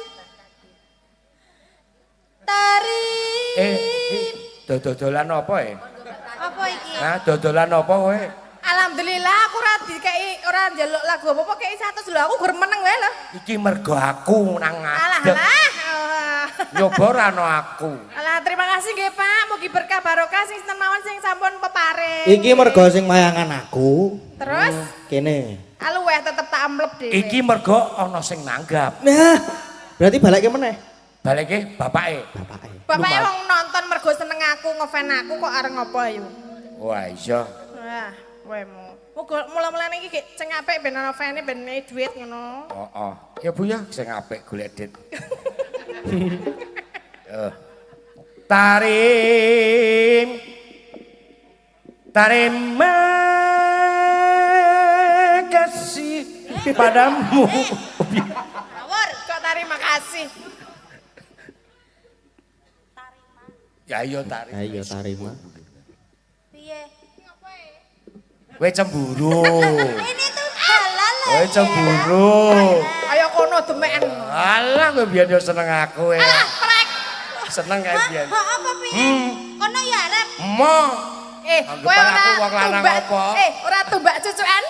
tarim dodolan apa Apa iki? Hah, dodolan apa kowe? Alhamdulillah aku ora dikei ora njaluk lagu apa-apa kei 100 lho aku gur meneng wae lho. Iki mergo aku nang Alah ngadeg. alah. Nyoba ora ana aku. Alah terima kasih nggih Pak, mugi berkah barokah sing sinten mawon sing sampun peparing. Iki mergo sing mayangan aku. Terus Kene. aluweh tetep tak amlep dhewe. Iki mergo ana sing nanggap. Nah, berarti balekke meneh. Balike bapake. Bapake. Bapaknya wong nonton mergo seneng aku, ngefan aku kok areng ngopo ayo. Wah, iya. Wah, wemu. Mula-mulane iki sing apik ben ana fane ben duit ngono. Heeh. Ya Bu ya sing apik golek dit. Tarim Tarim kasih padamu. Ngawur, kok terima kasih. Ya iya tarim. Ayo tarima. Piye? Kowe cemburu. Ini tuh halal lho. Kowe cemburu. Ayo kono demen. Alah kowe biyen yo seneng aku ya. Alah, prek. Seneng kae biyen. Kok apa piye? Kono ya arep. Mo. Kowe Anggapan ora aku wong lanang tumbak- apa? ora tumbak cucukan.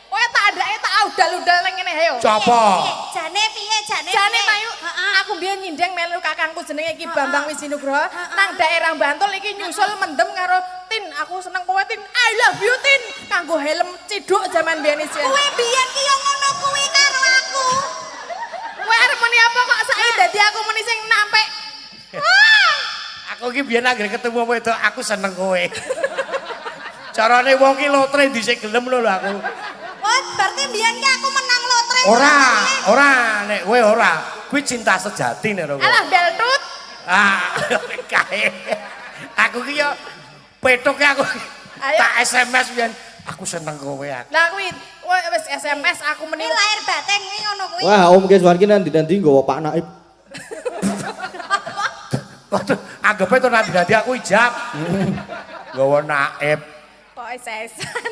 Kowe tak andake tak udal-udal ning ngene ayo. Copo. Jane piye? Jane Jane piye? Tayu, aku mbiyen nyindeng melu kakangku jenenge Ki Bambang Wisinugroho nang daerah Bantul iki nyusul mendem karo Tin. Aku seneng kowe Tin. I love you Tin. Kanggo helm ciduk zaman biyen iki. Kowe biyen ki yo ngono kuwi karo aku. Kowe arep muni apa kok saiki dadi aku muni sing nampek. Wah! Aku ki biyen anggere ketemu wedok aku seneng kowe. Carane wong ki lotre dhisik gelem lho aku. Oh, berarti biyen ki aku menang lotre. Ora, nek kowe ora. Kuwi cinta sejati nek kowe. Alah beltut. Ah, kae. Aku ki yo petuke aku. Ayo. Tak SMS biyen aku seneng kowe aku. Lah kuwi wis SMS aku meni. Ini lahir batin kuwi ngono kuwi. Wah, Om Keswan ki nanti nggawa Pak Naib. Anggape to nanti aku ijab. Nggawa naib. Kok sesan.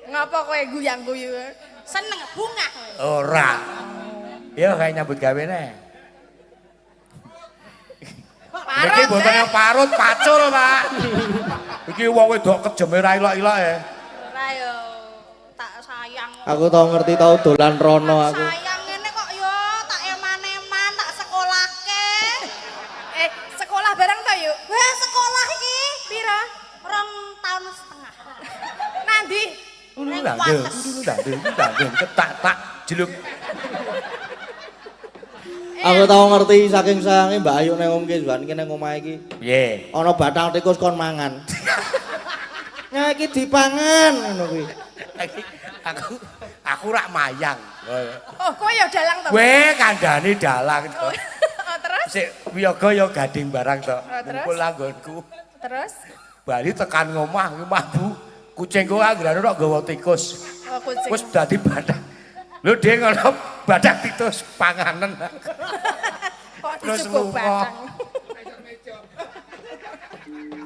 Ngapa kowe guyang-guyu? Seneng bunga. Ora. Ya kayak nyambut gawe nih. Iki boten yang parut, pacul, Pak. Iki wong wedok kejeme ra ilok-ilok ya. Ora yo tak sayang. Aku tau ngerti tau dolan rono aku. Sayang ngene kok yo tak eman-eman tak sekolahke. Sekolah bareng to yuk. Wah, sekolah iki Pira? 2 tahun setengah. Nandi? Ndandeng, ketak-tak jeluk. Aku tau ngerti saking sayange Mbak Ayu nang Om Keswan ki nang omah iki. Piye? Ana bathang tikus kon mangan. Nah iki dipangan ngono kuwi. Aku rak mayang. Oh, kowe ya dalang to. Kowe kandhane dalang to. Oh, terus? Sik wiyaga ya gading barang to. terus? Kumpul langgonku. Terus? Bali tekan ngomah, omahku Kucing ku anggere kok gawa tikus. Oh, kucing. Wis dadi badak. Lho dhek ngono badak titus panganen. Kok Terus dicukup lunga. batang.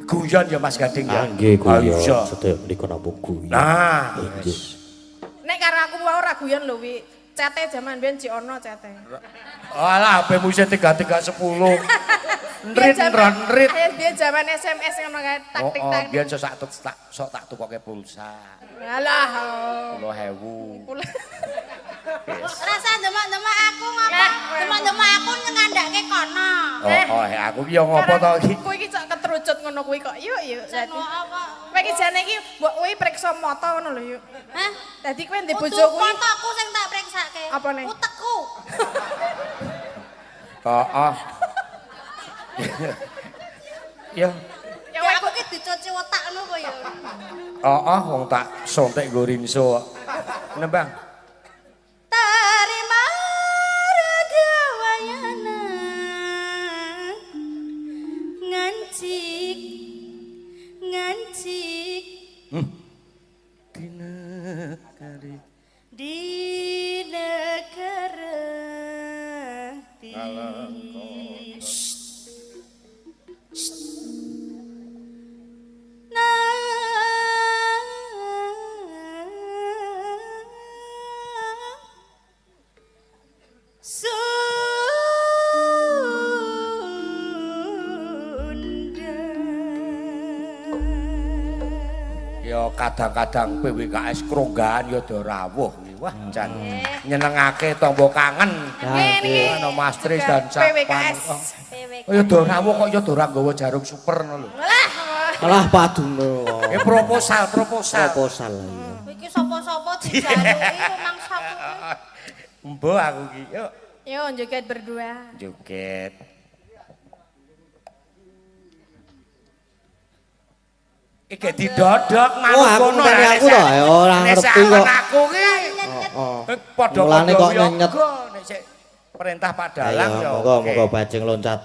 Guyon ya Mas Gading ya. Nggih guyon. Iya. Sedaya menika namung guyon. Nah, Nggih. Nek karo aku wae ora guyon lho wi. Cete jaman biyen ci ono cete. alah HP-mu isih 3310. Nrit nrit. Dia zaman SMS ngono kae tak tik Oh, tak. biyen sok tak tukoke pulsa. Alah. 10.000. Rasa demak-demak aku ngapa? Demak-demak aku ngandake kono. Oh, aku ki yo ngopo to iki? Kowe iki cok ketrucut ngono kuwi kok. Yuk. Seno apa? Kowe iki jane iki mbok kuwi priksa mata ngono lho yuk. Hah? Dadi kowe ndek bojo Utuh kuwi. fotoku sing tak priksake. Apa nih? Utekku. Heeh. Ya, Ya Ya aku aku ki dicuci otakmu kok ya. heeh wong tak sontek nggo rinso. Nembang. Tarima raga wayana ngancik di negara Ya kadang-kadang PWKS kronggahan ya do rawuh. Wah, jan nyenengake tombo kangen. niki Ana Mas Tris dan PWKS. Oh ya do rawuh kok ya do ora nggawa jarum super ngono lho. Alah padune. Proposal. Proposal. iki sapa-sapa dijaluki mangsaku. Embo aku ki. Yuk, Yo joget berdua. joget. Iki didodok manut Oh, aku kono. ngenteni aku to, ya ora ngerti kok. Aku ki Oh. padha Mulane kok nyenyet. Nek sik perintah Pak Dalang ya. Ayo, moga oke. moga bajing loncat.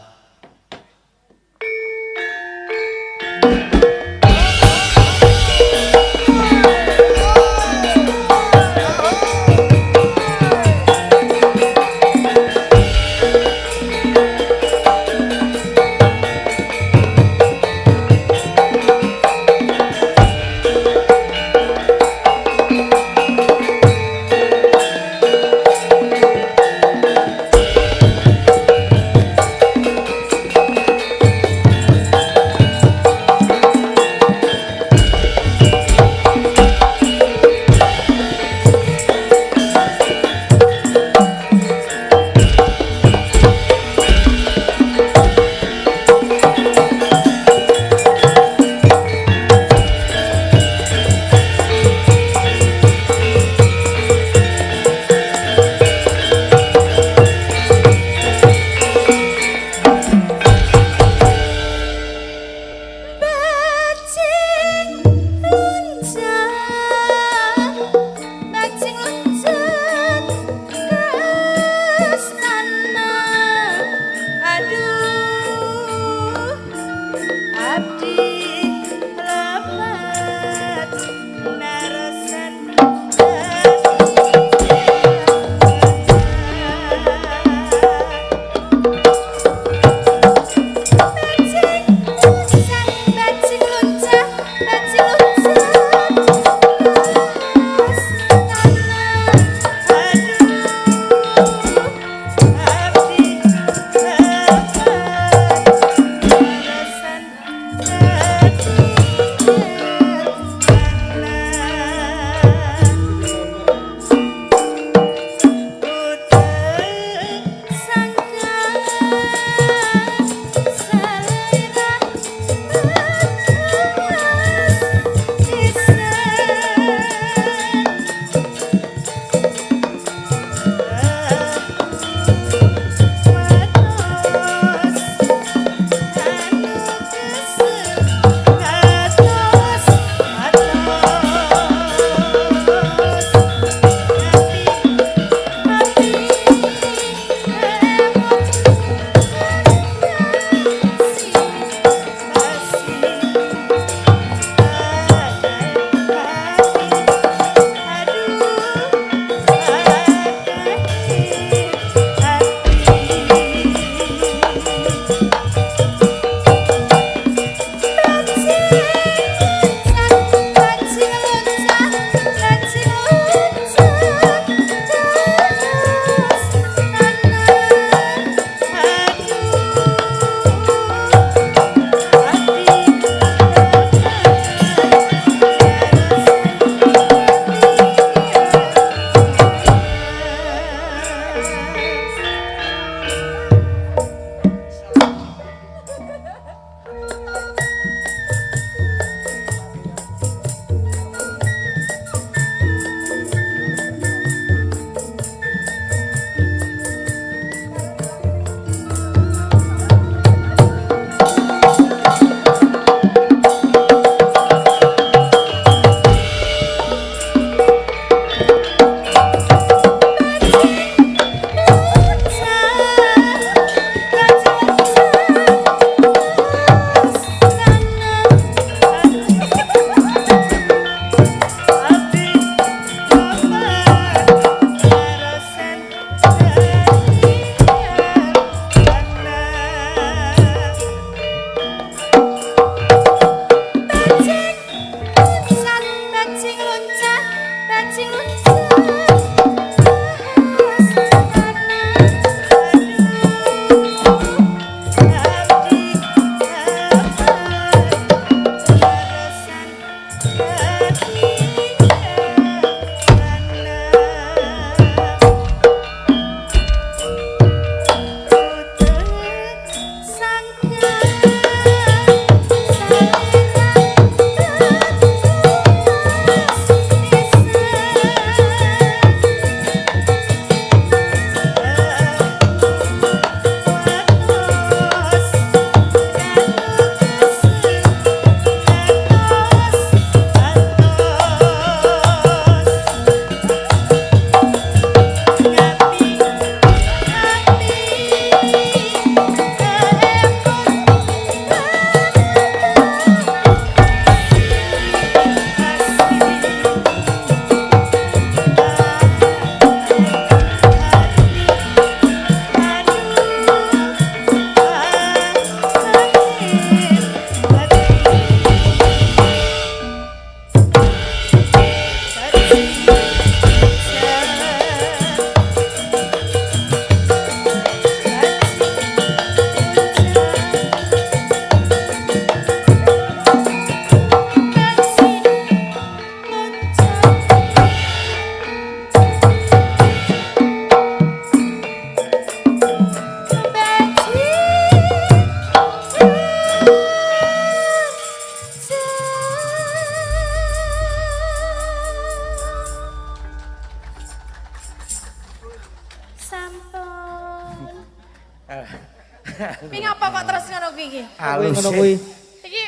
Pi ngapa kok terus ngono kuwi iki? Kuwi ngono kuwi. Iki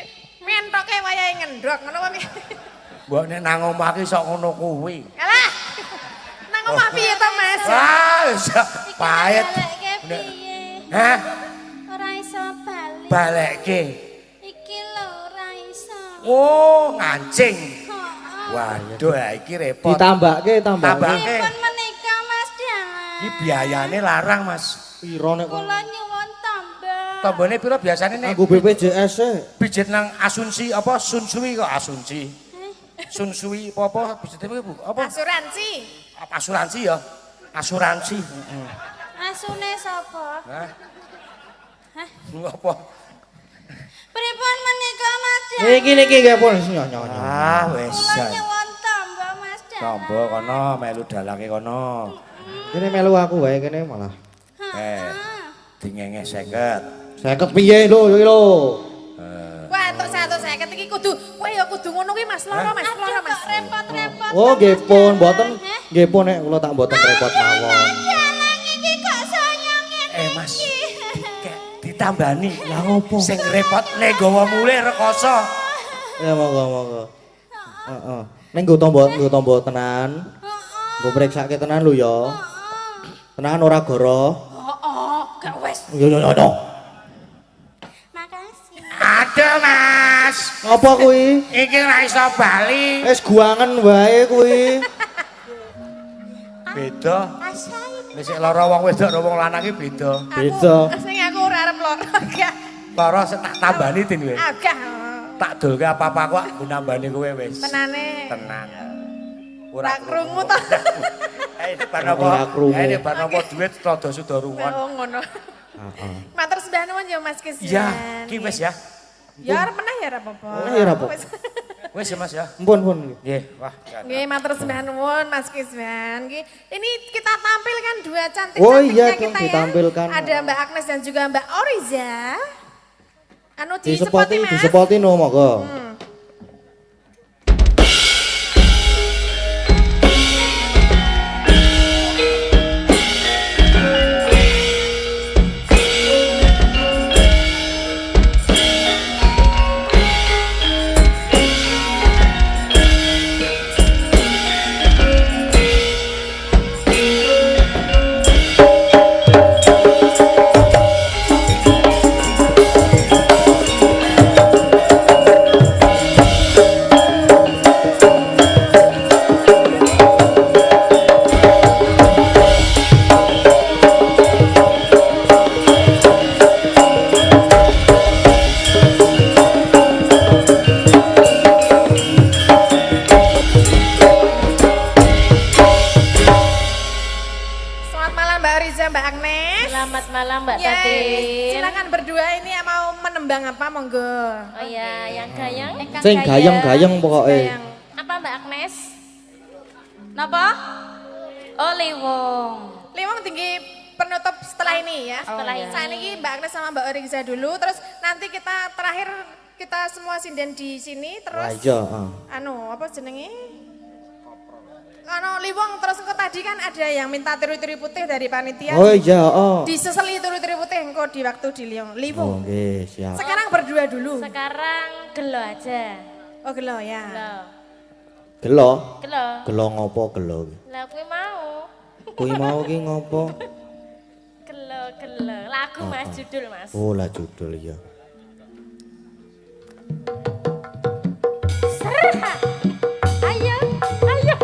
mentoke wayahe ngendhok ngono apa piye? Mbok nek nang omah ki sok ngono kuwi. Alah. Nang omah piye to, Mas? Ah, wis pahit. Balekke piye? Hah? Ora iso balik. Balekke. Iki lho ora iso. Oh, ngancing. Heeh. Waduh, iki repot. Ditambahke. Tambahke. Pun menika Mas Jangan. Iki biayane larang, Mas. Piro nek Kula nyuwun tambah. Tambane piro biasane nek nganggo BPJS e? pijet nang Asunsi apa Sunsui kok Asunsi. Sunsui apa pijet Bu? Apa? Asuransi. Apa asuransi ya? Asuransi. Asune sapa? Hah? Apa? Pripun menika Mas Jangan? Iki niki nggih pun nyonya. Ah, wis. Kula nyuwun tambah Mas Jangan. Tombo kono melu dalange kono. Kene melu aku wae kene malah. Dingenge 50. 50 piye lho iki lho. Wah, entuk 150 iki kudu kowe ya kudu ngono kuwi Mas, loro Mas, loro Aduh, Mas. kok repot-repot. Oh, nggih pun mboten. Nggih pun nek kula tak mboten repot mawon. Jalan iki kok sayang ngene. Mas. Kek ditambani. Lah ngopo? Sing repot nek gawa mule rekoso. Ya monggo. Heeh. Ning nggo tombo tenan. Nggo mriksake tenan lho ya. Tenan ora goro. Gak wes. Yo. Makasih. Ada Mas. Apa kuwi? Iki ora iso bali. Wis guangen wae kuwi. Beda. Asain. Nek sik lara wong wedok karo wong lanang iki beda. Beda. Sing aku ora arep loro. Gak. Lara sik tak tambani tin kowe. Agak. Tak dolke apa-apa kok aku nambani kowe wis. Tenane. Tenang. Ora krungu to. Ini bar Ora apa? krungu. Ini bar apa duit rada suda ruwon. Oh ngono. Heeh. Matur sembah nuwun ya Mas Kisyan. Iya, ki wis ya. Ya arep meneh ya ora apa-apa. Meneh ya ora apa-apa. Wis. Wis ya Mas ya. Ampun. Nggih, wah. Nggih, matur sembah nuwun Mas Kisyan. Nggih, ini kita tampilkan dua cantik Oh iya dong, kita ya. ditampilkan. Ada Mbak Agnes dan juga Mbak Oriza. Anu Disepoti Mas. no monggo. Selamat malam Mbak Oriza, Mbak Agnes. Selamat malam Mbak Yes, Tatin. silakan berdua ini mau menembang apa monggo. Oh iya, yang gayang. Sing gayeng-gayeng pokoke. Gayang. Apa Mbak Agnes? Napa? Oh, Liwong. Liwang tinggi penutup setelah ini ya. Setelah ini. Saat ini Mbak Agnes sama Mbak Oriza dulu, terus nanti kita terakhir kita semua sinden di sini Lah terus iya, heeh. anu apa jenenge? Anu Liwang terus engko tadi kan ada yang minta tiri-tiri putih dari panitia. Oh iya, heeh. Diseseli tiri-tiri putih engko di waktu di Oh Liwang. nggih, siap. Sekarang berdua dulu. Sekarang gelo aja. Oh gelo ya. Gelo. Gelo. Gelo. Gelo ngopo gelo? Lah kuwi mau. Kuwi mau ki ngopo? Gelo, gelo. Lagu Mas, judul Mas. Oh, lah judul ya. Ayo, ayo.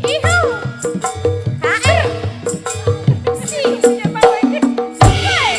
Ihu. HR. Si, siapa lagi? Hai.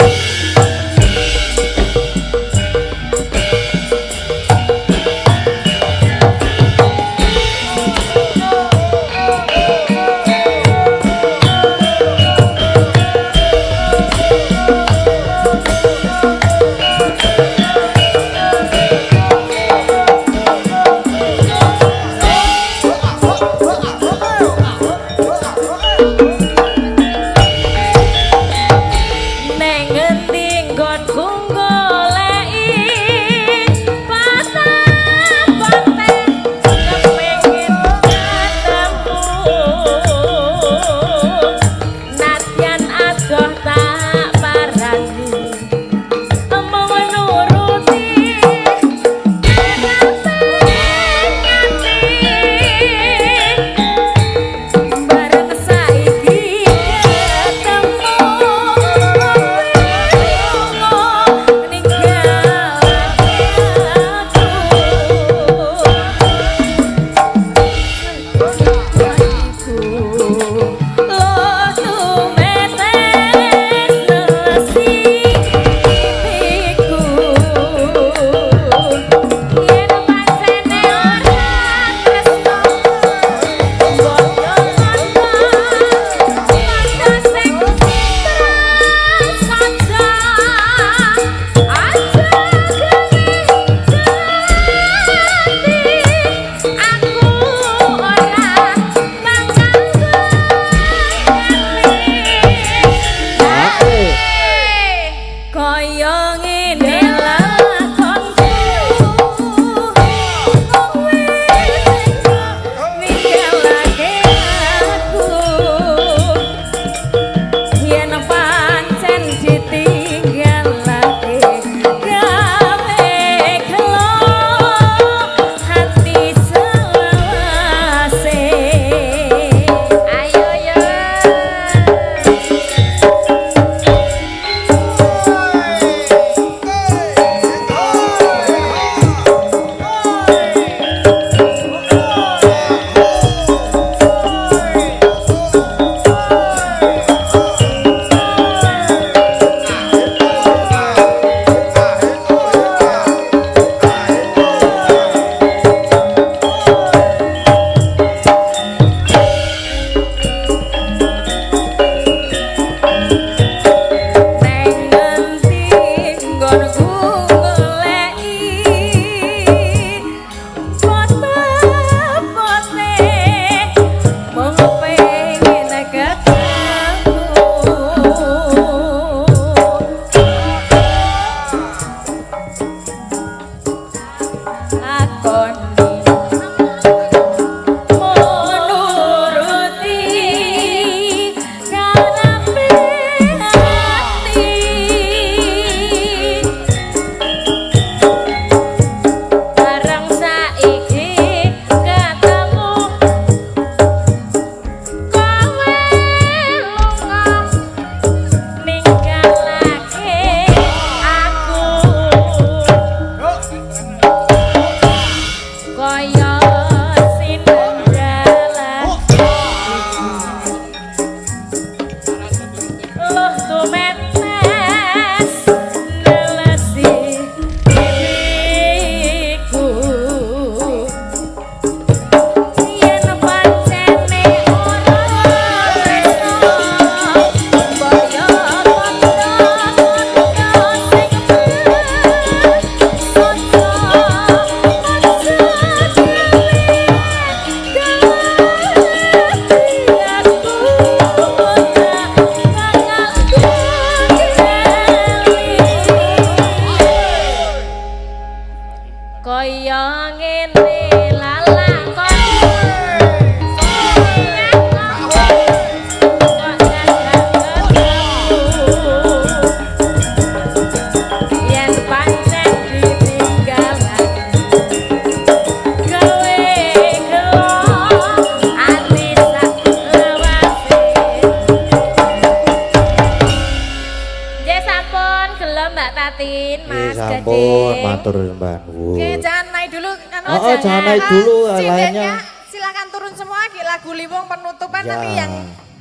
Sampun, matur Mbak Nuwun. Oke, jangan naik dulu kan jangan naik dulu lainnya. Silakan turun semua ki lagu Liwong penutupan Ya. nanti yang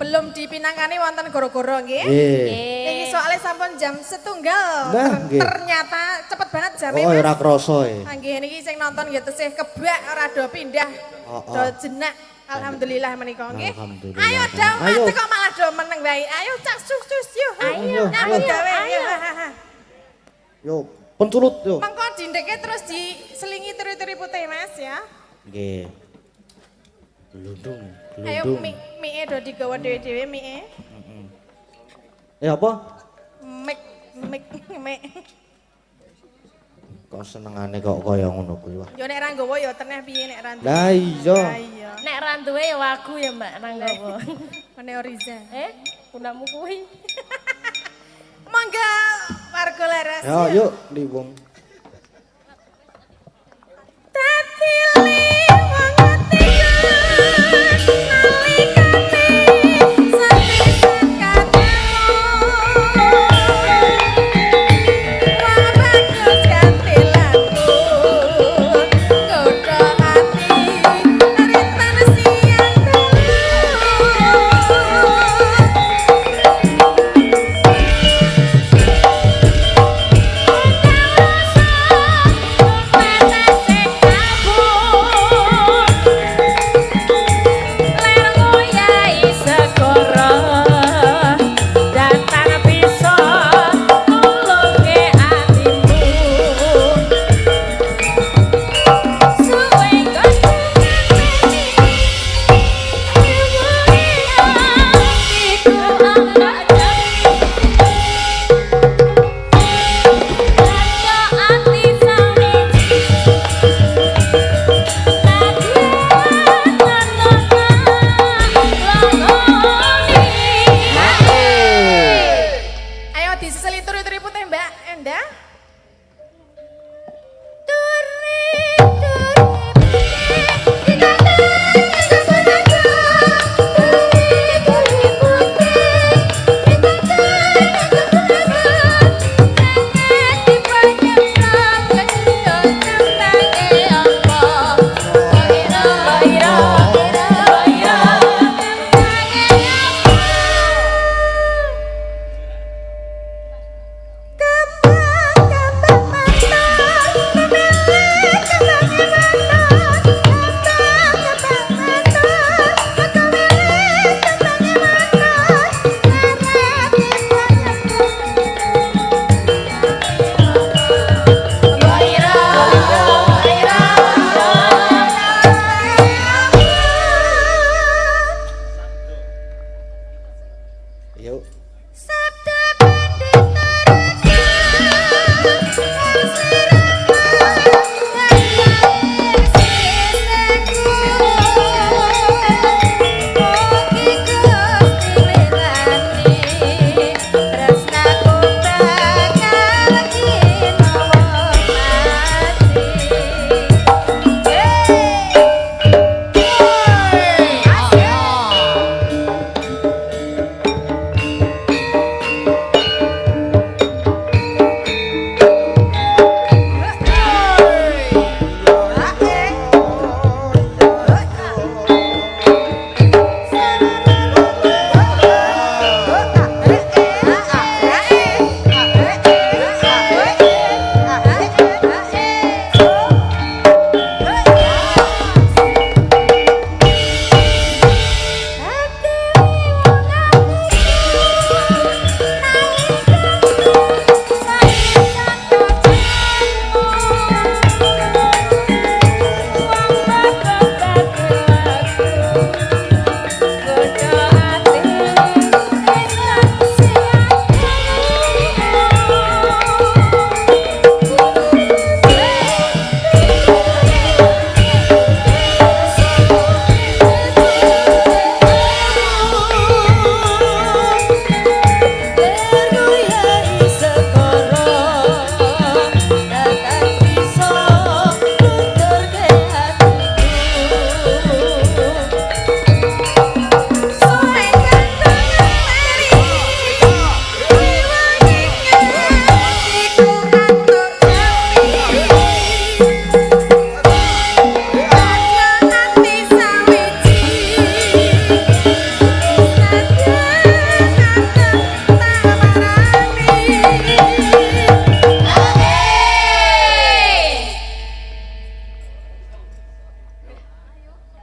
belum dipinangkani wonten goro-goro nggih. Nggih. Iki soalnya sampun jam setunggal. Nah, nggih. Ternyata cepet banget jamnya Oh, Mas. ora krasa e. Nggih niki sing nonton ya tesih kebak ora do pindah. Do jenak. Alhamdulillah menika nggih. Alhamdulillah. Ayo dong, Ayo. kok malah do meneng wae. Ayo cak sus yuk. Ayo, nyambut ayo. gawe. Yo, penculut yo. Mengko dindeknya terus diselingi teri-teri putih Mas ya. Nggih. Glundung, Ayo glundung. mie do digawa dhewe-dhewe mie. apa? Mik. Kok senengane kok kaya ngono kuwi wah. Yo nek ra nggawa yo teneh piye nek ra. Lah iya. Iya. Nek ra duwe ya aku ya Mbak Ranggawa. Mene Oriza. Punamu kuwi. Mangga warga laras. Ya, yuk Liwong. Dadi liwong atiku nalikane sapisan katamu. Wah bagus ganti lagu godho ati rintan siang dalu. Panas sing kabur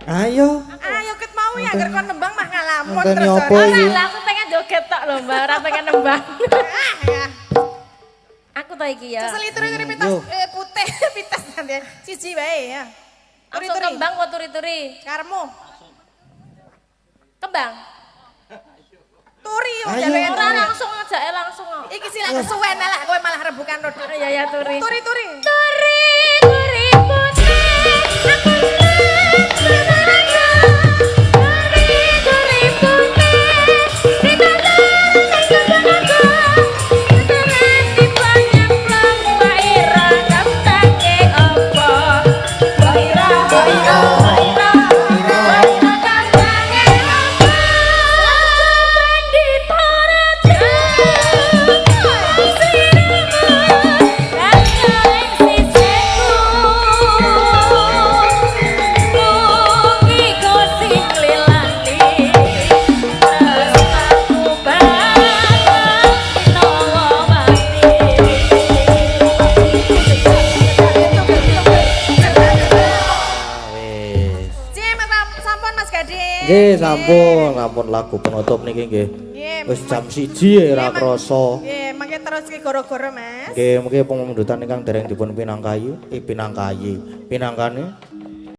Ayo. Ayo ket mau ya agar kon nembang mah ngalamun Ngenteni terus. apa Ora. iki? Lah aku pengen joget tok lho Mbak, ora pengen nembang. Ah, ya. Aku to iki ya. Seseli turi-turi pitas Yo. putih pitas nanti. Siji wae ya. Langsung Turi-turi. kembang apa turi-turi? Karmu. Kembang. Turi yo Ayo. jaluk Ora langsung aja langsung. Iki sila kesuwen lah kowe malah rebukan rodok. Ya ya turi. Turi-turi. Turi turi putih. Aku turi putih. Di mana di banyak lomba ira kampake apa. Ira ira ira ira kampake apa. Di torat. Wis. Cie, sampun Mas Gading. Nggih, sampun lagu penutup niki nggih. Nggih. Wis jam 1 ra krasa. Nggih, mangke terus ki goro-goro Mas. Nggih, mungkin pengundutan ingkang dereng dipun pinangkayi, pinangkane